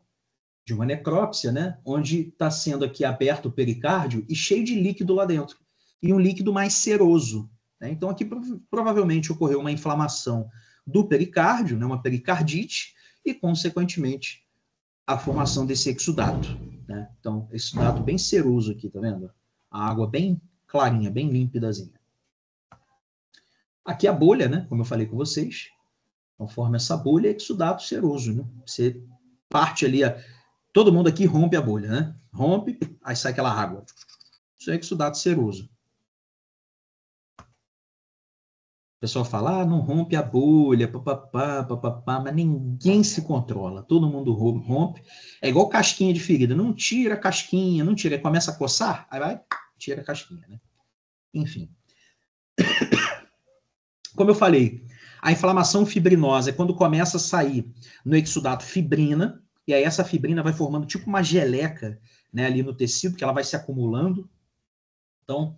de uma necrópsia, né? Onde está sendo aqui aberto o pericárdio e cheio de líquido lá dentro. E um líquido mais seroso. Né? Então, aqui provavelmente ocorreu uma inflamação do pericárdio, né? Uma pericardite, e, consequentemente, a formação desse exudato. Né? Então, exudato bem seroso aqui, tá vendo? A água bem clarinha, bem límpidazinha. Aqui a bolha, né? Como eu falei com vocês, conforme essa bolha é exudato seroso, né? Você parte ali, todo mundo aqui rompe a bolha, né? Rompe, aí sai aquela água. Isso é exudato seroso. O pessoal fala, não rompe a bolha, papapá, papapá, mas ninguém se controla. Todo mundo rompe. É igual casquinha de ferida. Não tira a casquinha, não tira. Aí começa a coçar, aí vai, tira a casquinha, né? Enfim. Como eu falei, a inflamação fibrinosa é quando começa a sair no exudato fibrina, e aí essa fibrina vai formando tipo uma geleca, né, ali no tecido, que ela vai se acumulando. Então,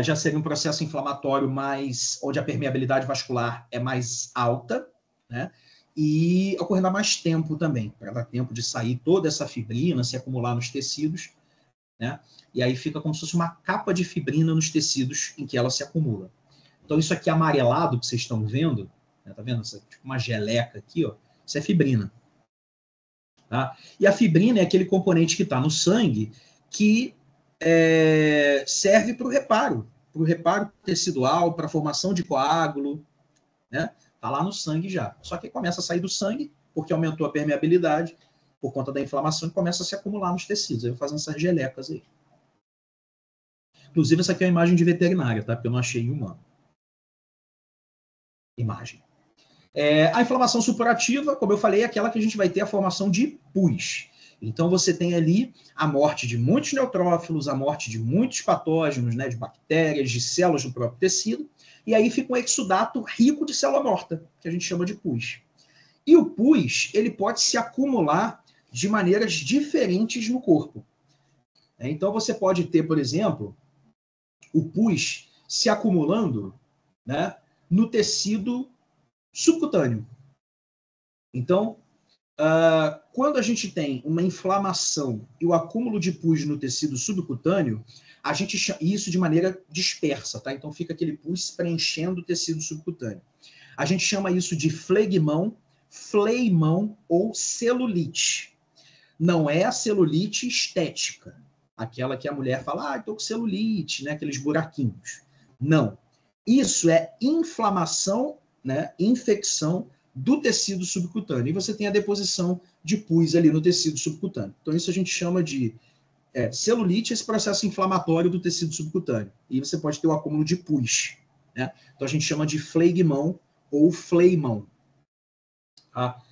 já seria um processo inflamatório onde a permeabilidade vascular é mais alta, né, e ocorrendo há mais tempo também, para dar tempo de sair toda essa fibrina, se acumular nos tecidos, né, e aí fica como se fosse uma capa de fibrina nos tecidos em que ela se acumula. Então, isso aqui amarelado que vocês estão vendo, né, tá vendo? Essa, tipo uma geleca aqui, ó, isso é fibrina. Tá? E a fibrina é aquele componente que está no sangue que serve para o reparo tecidual, para a formação de coágulo, né? Está lá no sangue já. Só que começa a sair do sangue, porque aumentou a permeabilidade, por conta da inflamação, e começa a se acumular nos tecidos. Aí eu fazendo essas gelecas aí. Inclusive, essa aqui é uma imagem de veterinária, tá? Porque eu não achei em humano. Imagem. A inflamação supurativa, como eu falei, é aquela que a gente vai ter a formação de pus. Então, você tem ali a morte de muitos neutrófilos, a morte de muitos patógenos, né, de bactérias, de células do próprio tecido, e aí fica um exudato rico de célula morta, que a gente chama de pus. E o pus, ele pode se acumular de maneiras diferentes no corpo. Então, você pode ter, por exemplo, o pus se acumulando, né, no tecido subcutâneo. Então, quando a gente tem uma inflamação e o acúmulo de pus no tecido subcutâneo, a gente chama isso de maneira dispersa, tá? Então fica aquele pus preenchendo o tecido subcutâneo. A gente chama isso de flegmão, fleimão ou celulite. Não é a celulite estética, aquela que a mulher fala, estou com celulite, né? Aqueles buraquinhos. Não. Isso é inflamação, né? Infecção do tecido subcutâneo. E você tem a deposição de pus ali no tecido subcutâneo. Então, isso a gente chama de celulite, esse processo inflamatório do tecido subcutâneo. E você pode ter o acúmulo de pus. Né? Então, a gente chama de flegmão ou fleimão. Tá?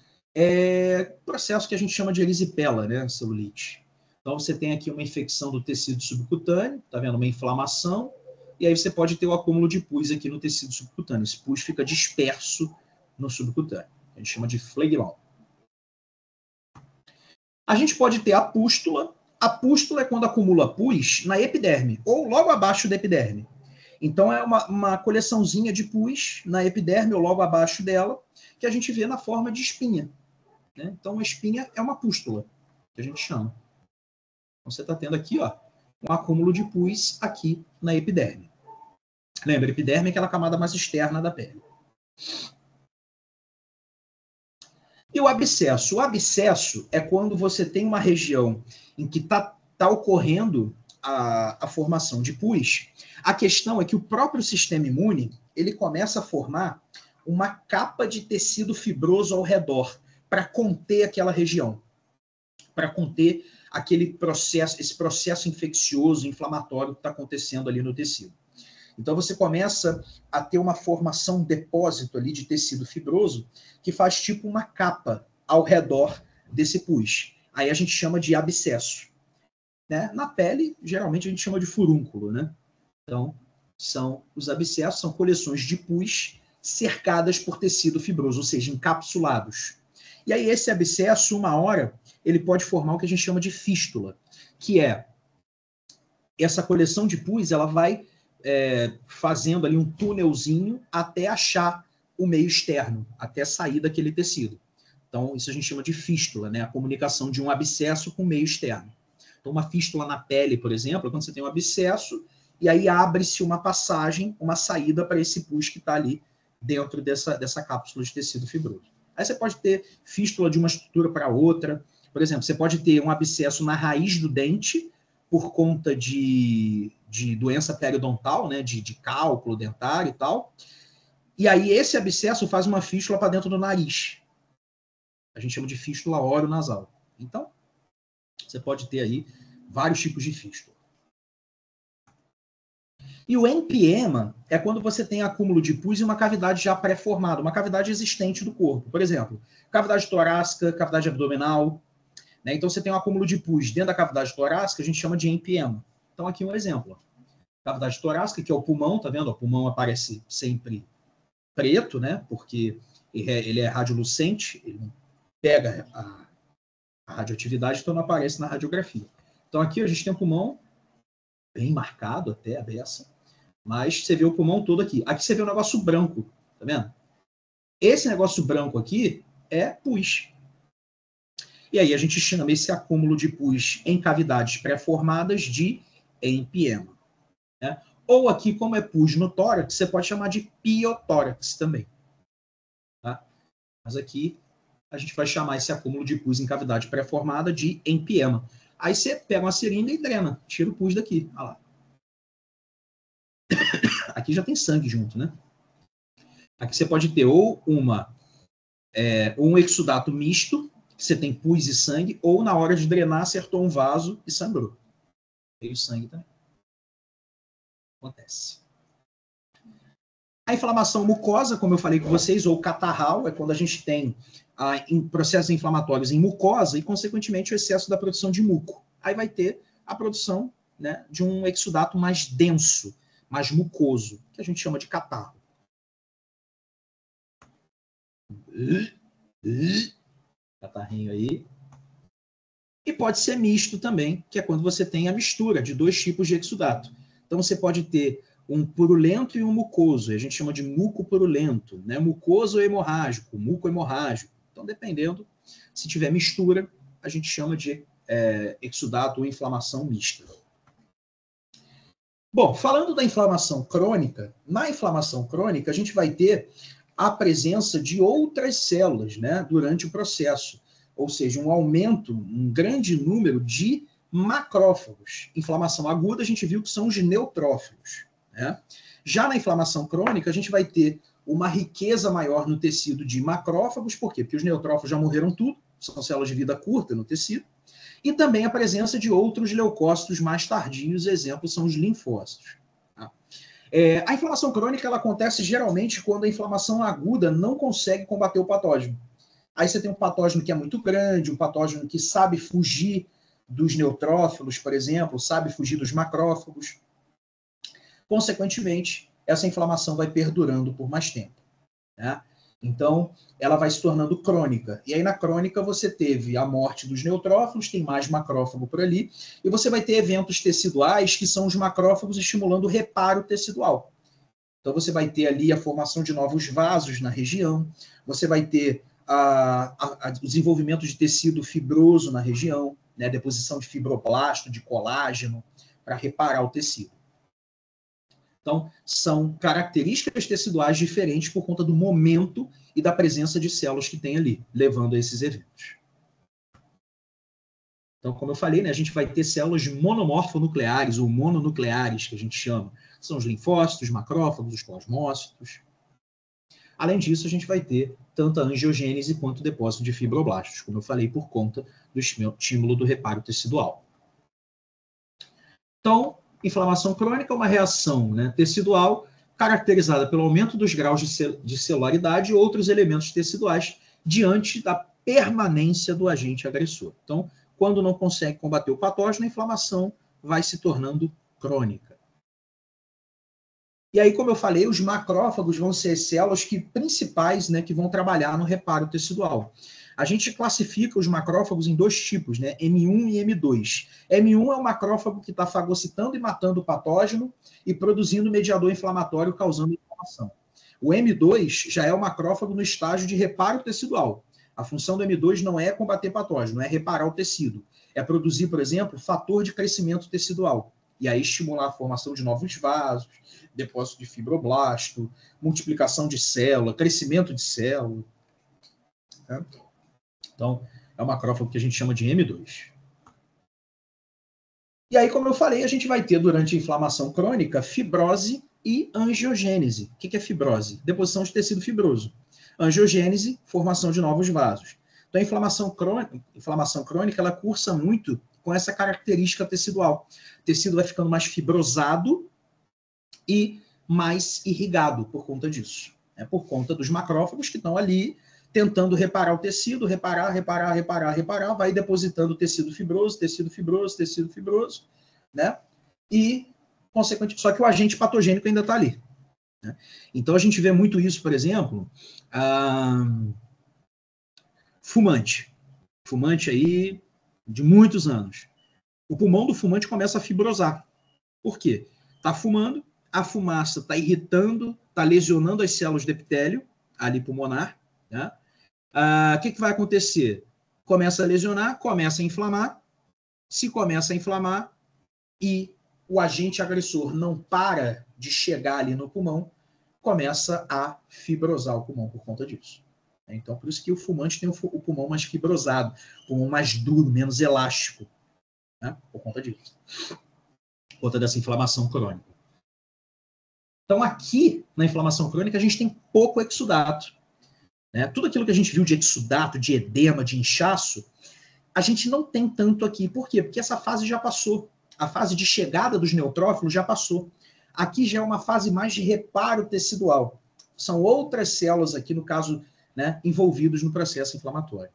Processo que a gente chama de erisipela, né? Celulite. Então, você tem aqui uma infecção do tecido subcutâneo, tá vendo? Uma inflamação, e aí você pode ter o acúmulo de pus aqui no tecido subcutâneo. Esse pus fica disperso no subcutâneo. A gente chama de flegmão. A gente pode ter a pústula. A pústula é quando acumula pus na epiderme, ou logo abaixo da epiderme. Então, é uma coleçãozinha de pus na epiderme, ou logo abaixo dela, que a gente vê na forma de espinha. Né? Então, a espinha é uma pústula, que a gente chama. Então, você está tendo aqui, ó, um acúmulo de pus aqui na epiderme. Lembra, a epiderme é aquela camada mais externa da pele. E o abscesso? O abscesso é quando você tem uma região em que está ocorrendo a formação de pus. A questão é que o próprio sistema imune ele começa a formar uma capa de tecido fibroso ao redor para conter aquela região, para conter esse processo infeccioso, inflamatório que está acontecendo ali no tecido. Então, você começa a ter uma formação, um depósito ali de tecido fibroso que faz tipo uma capa ao redor desse pus. Aí a gente chama de abscesso. Né? Na pele, geralmente a gente chama de furúnculo. Né? Então, os abscessos são coleções de pus cercadas por tecido fibroso, ou seja, encapsulados. E aí esse abscesso, uma hora, ele pode formar o que a gente chama de fístula, que é essa coleção de pus, ela vai fazendo ali um túnelzinho até achar o meio externo, até sair daquele tecido. Então, isso a gente chama de fístula, né? A comunicação de um abscesso com o meio externo. Então, uma fístula na pele, por exemplo, é quando você tem um abscesso e aí abre-se uma passagem, uma saída para esse pus que está ali dentro dessa cápsula de tecido fibroso. Aí você pode ter fístula de uma estrutura para outra. Por exemplo, você pode ter um abscesso na raiz do dente por conta de doença periodontal, né? De cálculo dentário e tal. E aí esse abscesso faz uma fístula para dentro do nariz. A gente chama de fístula oro-nasal. Então, você pode ter aí vários tipos de fístula. E o empiema é quando você tem acúmulo de pus e uma cavidade já pré-formada, uma cavidade existente do corpo. Por exemplo, cavidade torácica, cavidade abdominal. Né? Então, você tem um acúmulo de pus dentro da cavidade torácica, a gente chama de empiema. Então, aqui um exemplo. Cavidade torácica, que é o pulmão, tá vendo? O pulmão aparece sempre preto, né? Porque ele é radiolucente, ele não pega a radioatividade, então não aparece na radiografia. Então aqui a gente tem o pulmão bem marcado até a beça, mas você vê o pulmão todo aqui. Aqui você vê um negócio branco, tá vendo? Esse negócio branco aqui é pus. E aí a gente chama esse acúmulo de pus em cavidades pré-formadas de empiema. Né? Ou aqui, como é pus no tórax, você pode chamar de piotórax também. Tá? Mas aqui a gente vai chamar esse acúmulo de pus em cavidade pré-formada de empiema. Aí você pega uma seringa e drena, tira o pus daqui. Olha lá. Aqui já tem sangue junto, né? Aqui você pode ter ou um exudato misto, que você tem pus e sangue, ou na hora de drenar acertou um vaso e sangrou. Veio sangue também. Acontece. A inflamação mucosa, como eu falei com vocês, ou catarral, é quando a gente tem processos inflamatórios em mucosa e, consequentemente, o excesso da produção de muco. Aí vai ter a produção, né, de um exudato mais denso, mais mucoso, que a gente chama de catarro. Catarrinho aí. E pode ser misto também, que é quando você tem a mistura de dois tipos de exudato. Então você pode ter um purulento e um mucoso, a gente chama de muco purulento, né? Mucoso ou hemorrágico, muco hemorrágico. Então, dependendo, se tiver mistura, a gente chama de exudato ou inflamação mista. Bom, falando da inflamação crônica, na inflamação crônica a gente vai ter a presença de outras células, né, durante o processo, ou seja, um aumento, um grande número de macrófagos. Inflamação aguda a gente viu que são os neutrófilos. Né? Já na inflamação crônica, a gente vai ter uma riqueza maior no tecido de macrófagos, por quê? Porque os neutrófilos já morreram tudo, são células de vida curta no tecido, e também a presença de outros leucócitos mais tardios, exemplos são os linfócitos. Tá? A inflamação crônica ela acontece geralmente quando a inflamação aguda não consegue combater o patógeno. Aí você tem um patógeno que é muito grande, um patógeno que sabe fugir dos neutrófilos, por exemplo, sabe fugir dos macrófagos. Consequentemente, essa inflamação vai perdurando por mais tempo. Né? Então, ela vai se tornando crônica. E aí, na crônica, você teve a morte dos neutrófilos, tem mais macrófago por ali, e você vai ter eventos teciduais, que são os macrófagos estimulando o reparo tecidual. Então, você vai ter ali a formação de novos vasos na região, você vai ter o desenvolvimento de tecido fibroso na região, né? Deposição de fibroplasto, de colágeno, para reparar o tecido. Então, são características teciduais diferentes por conta do momento e da presença de células que tem ali, levando a esses eventos. Então, como eu falei, né, a gente vai ter células monomorfonucleares ou mononucleares, que a gente chama. São os linfócitos, os macrófagos, os plasmócitos. Além disso, a gente vai ter tanto a angiogênese quanto o depósito de fibroblastos, como eu falei, por conta do estímulo do reparo tecidual. Então, inflamação crônica é uma reação, né, tecidual caracterizada pelo aumento dos graus de celularidade e outros elementos teciduais diante da permanência do agente agressor. Então, quando não consegue combater o patógeno, a inflamação vai se tornando crônica. E aí, como eu falei, os macrófagos vão ser células principais, né, que vão trabalhar no reparo tecidual. A gente classifica os macrófagos em dois tipos, né? M1 e M2. M1 é o macrófago que está fagocitando e matando o patógeno e produzindo mediador inflamatório, causando inflamação. O M2 já é o macrófago no estágio de reparo tecidual. A função do M2 não é combater patógeno, é reparar o tecido. É produzir, por exemplo, fator de crescimento tecidual. E aí estimular a formação de novos vasos, depósito de fibroblasto, multiplicação de célula, crescimento de célula. Tá? Então, é um macrófago que a gente chama de M2. E aí, como eu falei, a gente vai ter, durante a inflamação crônica, fibrose e angiogênese. O que é fibrose? Deposição de tecido fibroso. Angiogênese, formação de novos vasos. Então, a inflamação crônica, ela cursa muito com essa característica tecidual. O tecido vai ficando mais fibrosado e mais irrigado por conta disso. Por conta dos macrófagos que estão ali tentando reparar o tecido, reparar, vai depositando tecido fibroso, né? E, consequentemente, só que o agente patogênico ainda está ali. Né? Então, a gente vê muito isso, por exemplo, fumante. Fumante aí de muitos anos. O pulmão do fumante começa a fibrosar. Por quê? Está fumando, a fumaça está irritando, está lesionando as células do epitélio, ali pulmonar, né? O que vai acontecer? Começa a lesionar, começa a inflamar. Se começa a inflamar e o agente agressor não para de chegar ali no pulmão, começa a fibrosar o pulmão por conta disso. Então, por isso que o fumante tem o pulmão mais fibrosado, o pulmão mais duro, menos elástico, né? Por conta disso. Por conta dessa inflamação crônica. Então, aqui, na inflamação crônica, a gente tem pouco exudato. Né? Tudo aquilo que a gente viu de exudato, de edema, de inchaço, a gente não tem tanto aqui. Por quê? Porque essa fase já passou. A fase de chegada dos neutrófilos já passou. Aqui já é uma fase mais de reparo tecidual. São outras células aqui, no caso, né, envolvidos no processo inflamatório.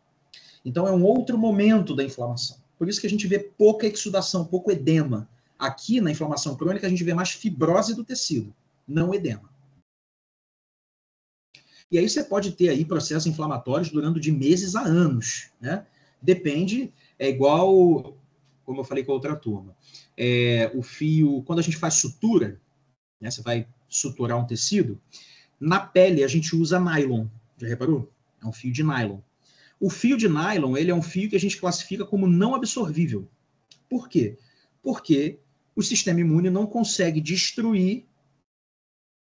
Então, é um outro momento da inflamação. Por isso que a gente vê pouca exudação, pouco edema. Aqui, na inflamação crônica, a gente vê mais fibrose do tecido, não edema. E aí você pode ter aí processos inflamatórios durando de meses a anos, né? Depende, é igual, como eu falei com a outra turma, o fio, quando a gente faz sutura, né, você vai suturar um tecido, na pele a gente usa nylon, já reparou? É um fio de nylon. O fio de nylon, ele é um fio que a gente classifica como não absorvível. Por quê? Porque o sistema imune não consegue destruir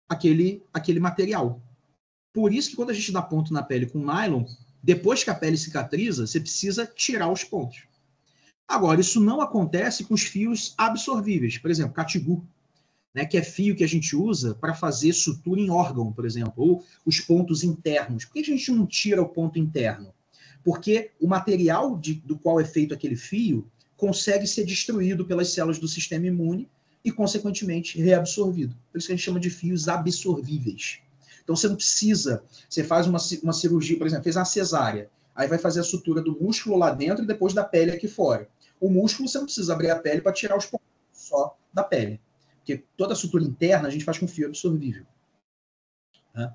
aquele material. Por isso que quando a gente dá ponto na pele com nylon, depois que a pele cicatriza, você precisa tirar os pontos. Agora, isso não acontece com os fios absorvíveis. Por exemplo, catigu, né, que é fio que a gente usa para fazer sutura em órgão, por exemplo, ou os pontos internos. Por que a gente não tira o ponto interno? Porque o material do qual é feito aquele fio consegue ser destruído pelas células do sistema imune e, consequentemente, reabsorvido. Por isso que a gente chama de fios absorvíveis. Então, você não precisa... Você faz uma cirurgia, por exemplo, fez uma cesárea, aí vai fazer a sutura do músculo lá dentro e depois da pele aqui fora. O músculo, você não precisa abrir a pele para tirar os pontos só da pele. Porque toda a sutura interna a gente faz com fio absorvível. Né?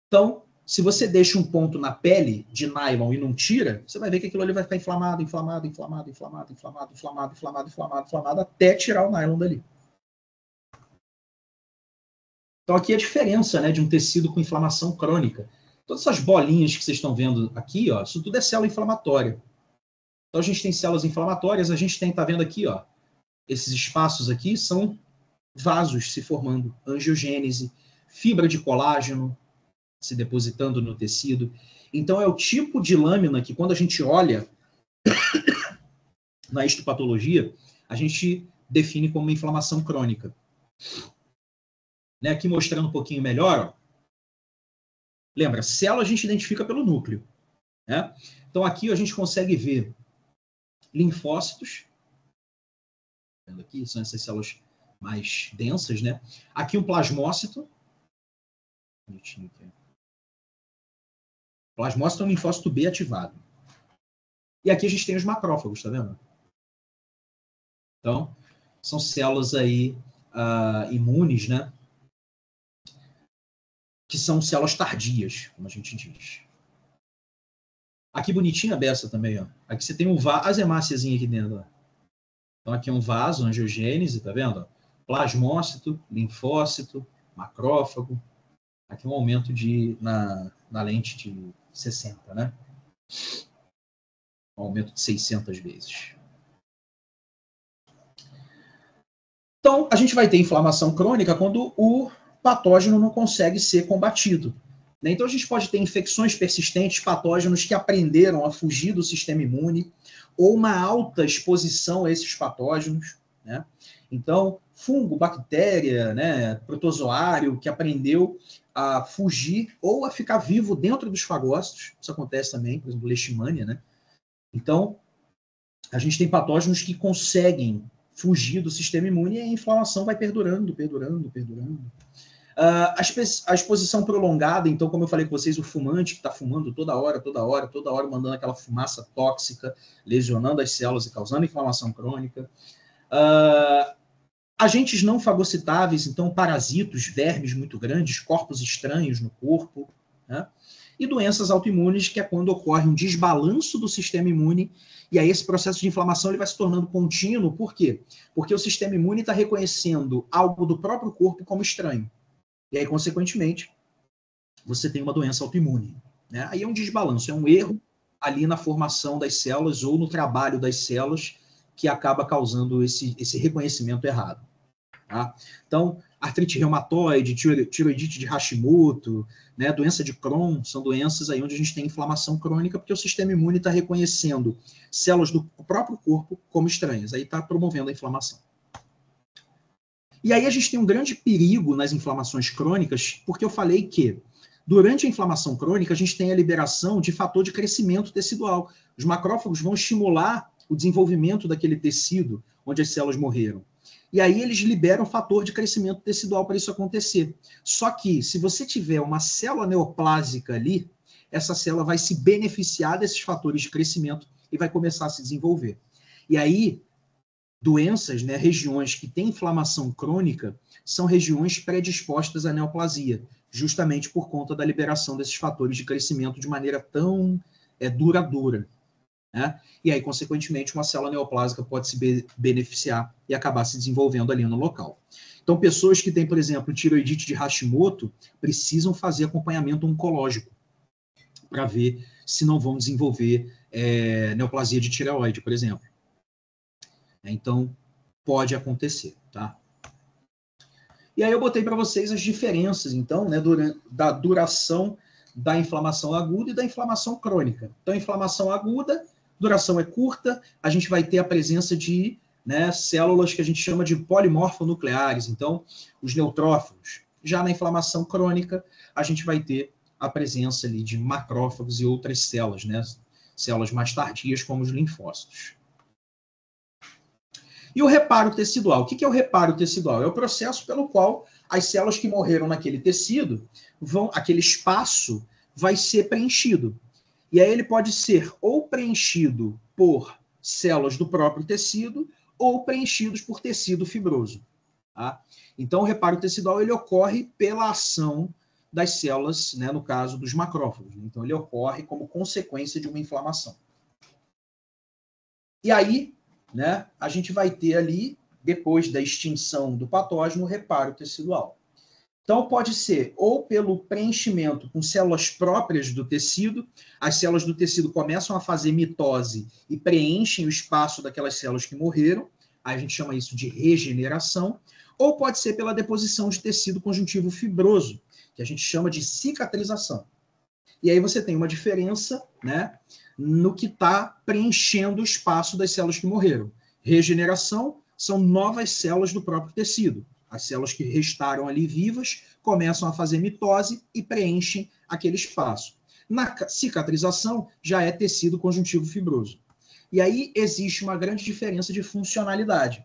Então, se você deixa um ponto na pele de nylon e não tira, você vai ver que aquilo ali vai ficar inflamado, até tirar o nylon dali. Então, aqui a diferença, né, de um tecido com inflamação crônica. Todas essas bolinhas que vocês estão vendo aqui, ó, isso tudo é célula inflamatória. Então, a gente tem células inflamatórias, a gente está vendo aqui, ó, esses espaços aqui são vasos se formando, angiogênese, fibra de colágeno se depositando no tecido. Então, é o tipo de lâmina que, quando a gente olha na histopatologia, a gente define como uma inflamação crônica. Né, aqui mostrando um pouquinho melhor, ó. Lembra, célula a gente identifica pelo núcleo. Né? Então, aqui a gente consegue ver linfócitos. Aqui são essas células mais densas, né? Aqui um plasmócito. Plasmócito é um linfócito B ativado. E aqui a gente tem os macrófagos, tá vendo? Então, são células aí imunes, né? Que são células tardias, como a gente diz. Aqui bonitinha a beça também, ó. Aqui você tem um vaso, as hemáciazinhas aqui dentro, ó. Então aqui é um vaso, angiogênese, tá vendo? Plasmócito, linfócito, macrófago. Aqui um aumento na lente de 60, né? Um aumento de 600 vezes. Então, a gente vai ter inflamação crônica quando o patógeno não consegue ser combatido. Então, a gente pode ter infecções persistentes, patógenos que aprenderam a fugir do sistema imune, ou uma alta exposição a esses patógenos, né? Então, fungo, bactéria, né, protozoário, que aprendeu a fugir ou a ficar vivo dentro dos fagócitos. Isso acontece também, por exemplo, leishmania, né? Então, a gente tem patógenos que conseguem fugir do sistema imune e a inflamação vai perdurando. A exposição prolongada, então, como eu falei com vocês, o fumante que está fumando toda hora, mandando aquela fumaça tóxica, lesionando as células e causando inflamação crônica. Agentes não fagocitáveis, então, parasitos, vermes muito grandes, corpos estranhos no corpo, né? E doenças autoimunes, que é quando ocorre um desbalanço do sistema imune, e aí esse processo de inflamação ele vai se tornando contínuo. Por quê? Porque o sistema imune está reconhecendo algo do próprio corpo como estranho. E aí, consequentemente, você tem uma doença autoimune, né? Aí é um desbalanço, é um erro ali na formação das células ou no trabalho das células que acaba causando esse reconhecimento errado. Tá? Então, artrite reumatoide, tiroidite de Hashimoto, né, doença de Crohn, são doenças aí onde a gente tem inflamação crônica, porque o sistema imune está reconhecendo células do próprio corpo como estranhas, aí está promovendo a inflamação. E aí a gente tem um grande perigo nas inflamações crônicas, porque eu falei que durante a inflamação crônica a gente tem a liberação de fator de crescimento tecidual. Os macrófagos vão estimular o desenvolvimento daquele tecido onde as células morreram. E aí eles liberam fator de crescimento tecidual para isso acontecer. Só que, se você tiver uma célula neoplásica ali, essa célula vai se beneficiar desses fatores de crescimento e vai começar a se desenvolver. E aí, doenças, né, regiões que têm inflamação crônica, são regiões predispostas à neoplasia, justamente por conta da liberação desses fatores de crescimento de maneira tão duradoura. Né? E aí, consequentemente, uma célula neoplásica pode se beneficiar e acabar se desenvolvendo ali no local. Então, pessoas que têm, por exemplo, tiroidite de Hashimoto precisam fazer acompanhamento oncológico para ver se não vão desenvolver neoplasia de tireoide, por exemplo. Então, pode acontecer, tá? E aí eu botei para vocês as diferenças, então, né, da duração da inflamação aguda e da inflamação crônica. Então, inflamação aguda, duração é curta, a gente vai ter a presença de, né, células que a gente chama de polimorfonucleares, então, os neutrófilos. Já na inflamação crônica, a gente vai ter a presença ali de macrófagos e outras células, né, células mais tardias, como os linfócitos. E o reparo tecidual? O que é o reparo tecidual? É o processo pelo qual as células que morreram naquele tecido, aquele espaço vai ser preenchido. E aí ele pode ser ou preenchido por células do próprio tecido ou preenchidos por tecido fibroso. Tá? Então, o reparo tecidual ele ocorre pela ação das células, né, no caso dos macrófagos. Então, ele ocorre como consequência de uma inflamação. E aí, né, a gente vai ter ali, depois da extinção do patógeno, o reparo tecidual. Então, pode ser ou pelo preenchimento com células próprias do tecido, as células do tecido começam a fazer mitose e preenchem o espaço daquelas células que morreram, aí a gente chama isso de regeneração, ou pode ser pela deposição de tecido conjuntivo fibroso, que a gente chama de cicatrização. E aí você tem uma diferença, né, no que está preenchendo o espaço das células que morreram. Regeneração são novas células do próprio tecido. As células que restaram ali vivas começam a fazer mitose e preenchem aquele espaço. Na cicatrização, já é tecido conjuntivo fibroso. E aí existe uma grande diferença de funcionalidade.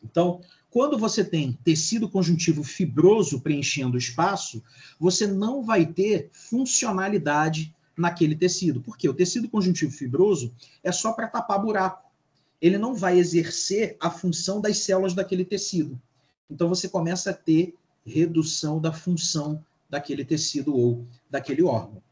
Então, quando você tem tecido conjuntivo fibroso preenchendo o espaço, você não vai ter funcionalidade naquele tecido. Por quê? O tecido conjuntivo fibroso é só para tapar buraco. Ele não vai exercer a função das células daquele tecido. Então, você começa a ter redução da função daquele tecido ou daquele órgão.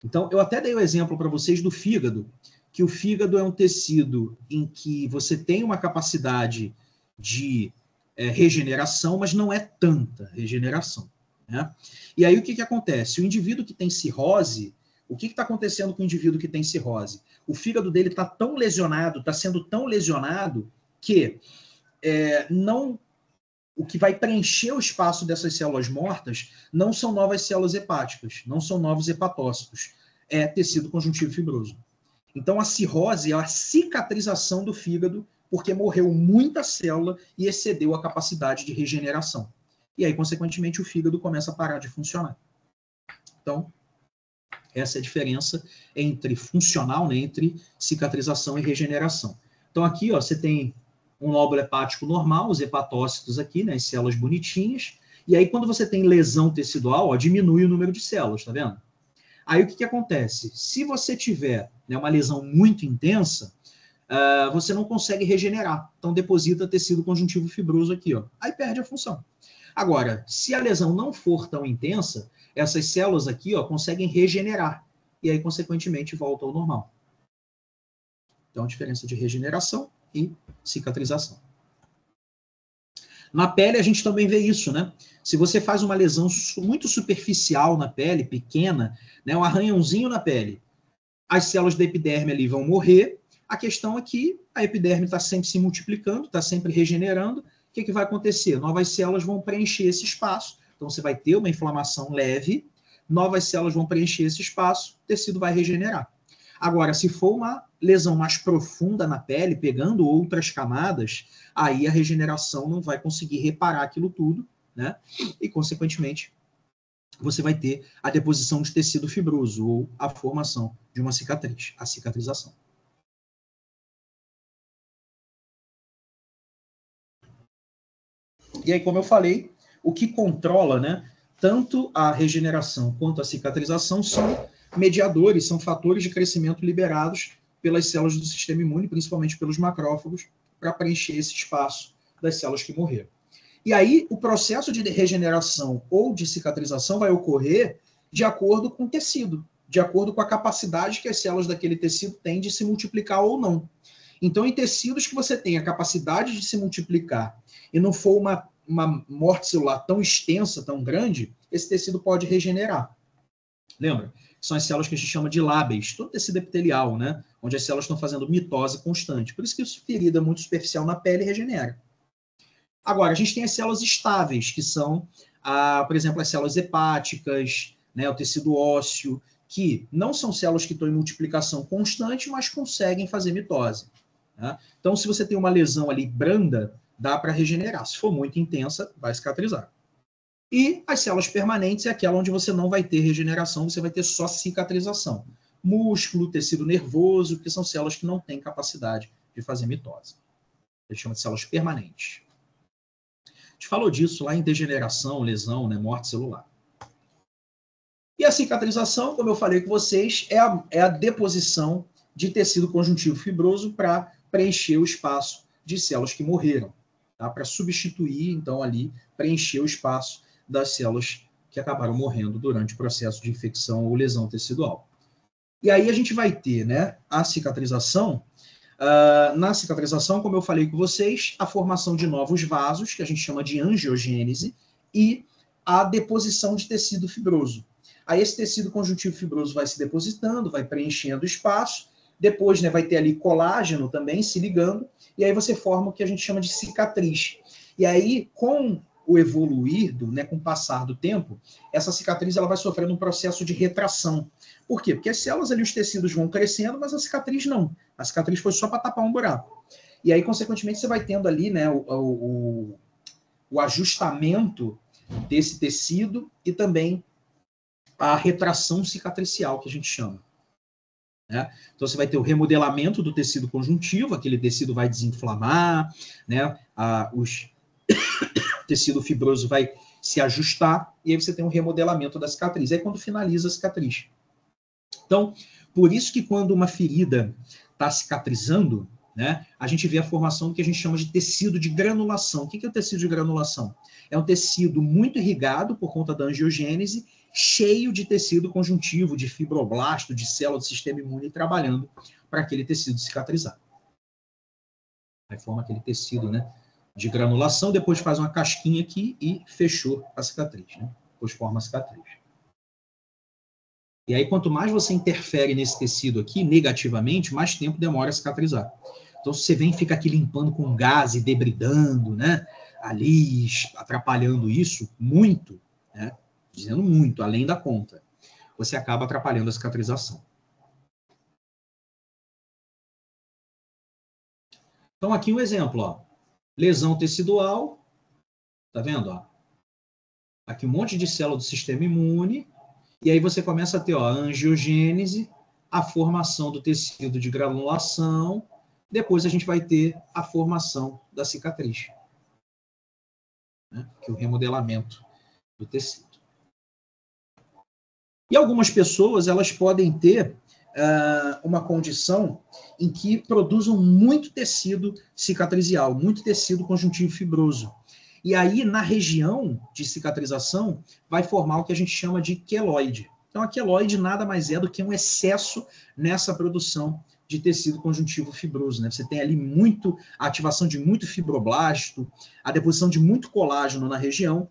Então, eu até dei o exemplo para vocês do fígado, que o fígado é um tecido em que você tem uma capacidade de regeneração, mas não é tanta regeneração, né? E aí o que acontece? O indivíduo que tem cirrose, o que está acontecendo com o indivíduo que tem cirrose? O fígado dele está tão lesionado, está sendo tão lesionado que não... O que vai preencher o espaço dessas células mortas não são novas células hepáticas, não são novos hepatócitos, é tecido conjuntivo fibroso. Então, a cirrose é a cicatrização do fígado, porque morreu muita célula e excedeu a capacidade de regeneração. E aí, consequentemente, o fígado começa a parar de funcionar. Então, essa é a diferença entre funcional, né, entre cicatrização e regeneração. Então, aqui, ó, você tem um lóbulo hepático normal, os hepatócitos aqui, né, as células bonitinhas, e aí quando você tem lesão tecidual, ó, diminui o número de células, tá vendo? Aí o que acontece? Se você tiver, né, uma lesão muito intensa, você não consegue regenerar, então deposita tecido conjuntivo fibroso aqui, ó, aí perde a função. Agora, se a lesão não for tão intensa, essas células aqui, ó, conseguem regenerar, e aí consequentemente volta ao normal. Então a diferença de regeneração e cicatrização. Na pele, a gente também vê isso, né? Se você faz uma lesão muito superficial na pele, pequena, né, um arranhãozinho na pele, as células da epiderme ali vão morrer. A questão é que a epiderme está sempre se multiplicando, está sempre regenerando. O que vai acontecer? Novas células vão preencher esse espaço. Então, você vai ter uma inflamação leve, novas células vão preencher esse espaço, o tecido vai regenerar. Agora, se for uma lesão mais profunda na pele, pegando outras camadas, aí a regeneração não vai conseguir reparar aquilo tudo, né? E, consequentemente, você vai ter a deposição de tecido fibroso ou a formação de uma cicatriz, a cicatrização. E aí, como eu falei, o que controla, né, tanto a regeneração quanto a cicatrização são mediadores, são fatores de crescimento liberados pelas células do sistema imune, principalmente pelos macrófagos, para preencher esse espaço das células que morreram. E aí, o processo de regeneração ou de cicatrização vai ocorrer de acordo com o tecido, de acordo com a capacidade que as células daquele tecido têm de se multiplicar ou não. Então, em tecidos que você tem a capacidade de se multiplicar e não for uma morte celular tão extensa, tão grande, esse tecido pode regenerar. Lembra? São as células que a gente chama de lábeis, todo tecido epitelial, né? Onde as células estão fazendo mitose constante. Por isso que isso, ferida muito superficial na pele, regenera. Agora, a gente tem as células estáveis, que são, por exemplo, as células hepáticas, né, o tecido ósseo, que não são células que estão em multiplicação constante, mas conseguem fazer mitose. Né? Então, se você tem uma lesão ali branda, dá para regenerar. Se for muito intensa, vai cicatrizar. E as células permanentes é aquela onde você não vai ter regeneração, você vai ter só cicatrização. Músculo, tecido nervoso, que são células que não têm capacidade de fazer mitose. A gente chama de células permanentes. A gente falou disso lá em degeneração, lesão, né, morte celular. E a cicatrização, como eu falei com vocês, é a deposição de tecido conjuntivo fibroso para preencher o espaço de células que morreram. Tá? Para substituir, então, ali, preencher o espaço das células que acabaram morrendo durante o processo de infecção ou lesão tecidual. E aí a gente vai ter, né, a cicatrização. Na cicatrização, como eu falei com vocês, a formação de novos vasos, que a gente chama de angiogênese, e a deposição de tecido fibroso. Aí esse tecido conjuntivo fibroso vai se depositando, vai preenchendo o espaço, depois, né, vai ter ali colágeno também se ligando, e aí você forma o que a gente chama de cicatriz. E aí, com o evoluir, né, com o passar do tempo, essa cicatriz ela vai sofrendo um processo de retração. Por quê? Porque as células ali, os tecidos vão crescendo, mas a cicatriz não. A cicatriz foi só para tapar um buraco. E aí, consequentemente, você vai tendo ali, né, o ajustamento desse tecido e também a retração cicatricial, que a gente chama. Né? Então, você vai ter o remodelamento do tecido conjuntivo, aquele tecido vai desinflamar, né? O tecido fibroso vai se ajustar, e aí você tem um remodelamento da cicatriz. Aí, quando finaliza a cicatriz. Então, por isso que quando uma ferida está cicatrizando, né, a gente vê a formação do que a gente chama de tecido de granulação. O que é o tecido de granulação? É um tecido muito irrigado por conta da angiogênese, cheio de tecido conjuntivo, de fibroblasto, de célula do sistema imune trabalhando para aquele tecido cicatrizar. Aí forma aquele tecido, né, de granulação, depois faz uma casquinha aqui e fechou a cicatriz, né? Depois forma a cicatriz. E aí, quanto mais você interfere nesse tecido aqui, negativamente, mais tempo demora a cicatrizar. Então, se você vem e fica aqui limpando com gás e debridando, né, ali, atrapalhando isso muito, né, dizendo muito, além da conta, você acaba atrapalhando a cicatrização. Então, aqui um exemplo, ó. Lesão tecidual, tá vendo, ó? Aqui um monte de célula do sistema imune, e aí você começa a ter, ó, a angiogênese, a formação do tecido de granulação, depois a gente vai ter a formação da cicatriz, né? Que é o remodelamento do tecido. E algumas pessoas, elas podem ter uma condição em que produzam muito tecido cicatricial, muito tecido conjuntivo fibroso. E aí, na região de cicatrização, vai formar o que a gente chama de queloide. Então, a queloide nada mais é do que um excesso nessa produção de tecido conjuntivo fibroso, né? Você tem ali a ativação de muito fibroblasto, a deposição de muito colágeno na região,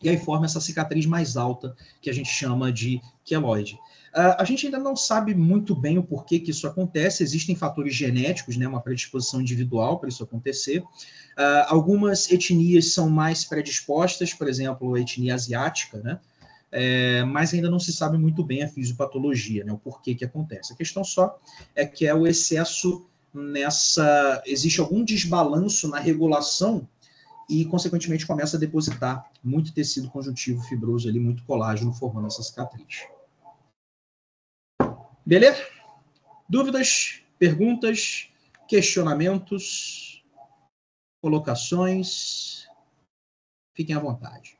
e aí forma essa cicatriz mais alta, que a gente chama de queloide. A gente ainda não sabe muito bem o porquê que isso acontece, existem fatores genéticos, né, uma predisposição individual para isso acontecer. Algumas etnias são mais predispostas, por exemplo, a etnia asiática, né, mas ainda não se sabe muito bem a fisiopatologia, né, o porquê que acontece. A questão só é que é o excesso existe algum desbalanço na regulação e, consequentemente, começa a depositar muito tecido conjuntivo fibroso ali, muito colágeno, formando essa cicatriz. Beleza? Dúvidas, perguntas, questionamentos, colocações? Fiquem à vontade.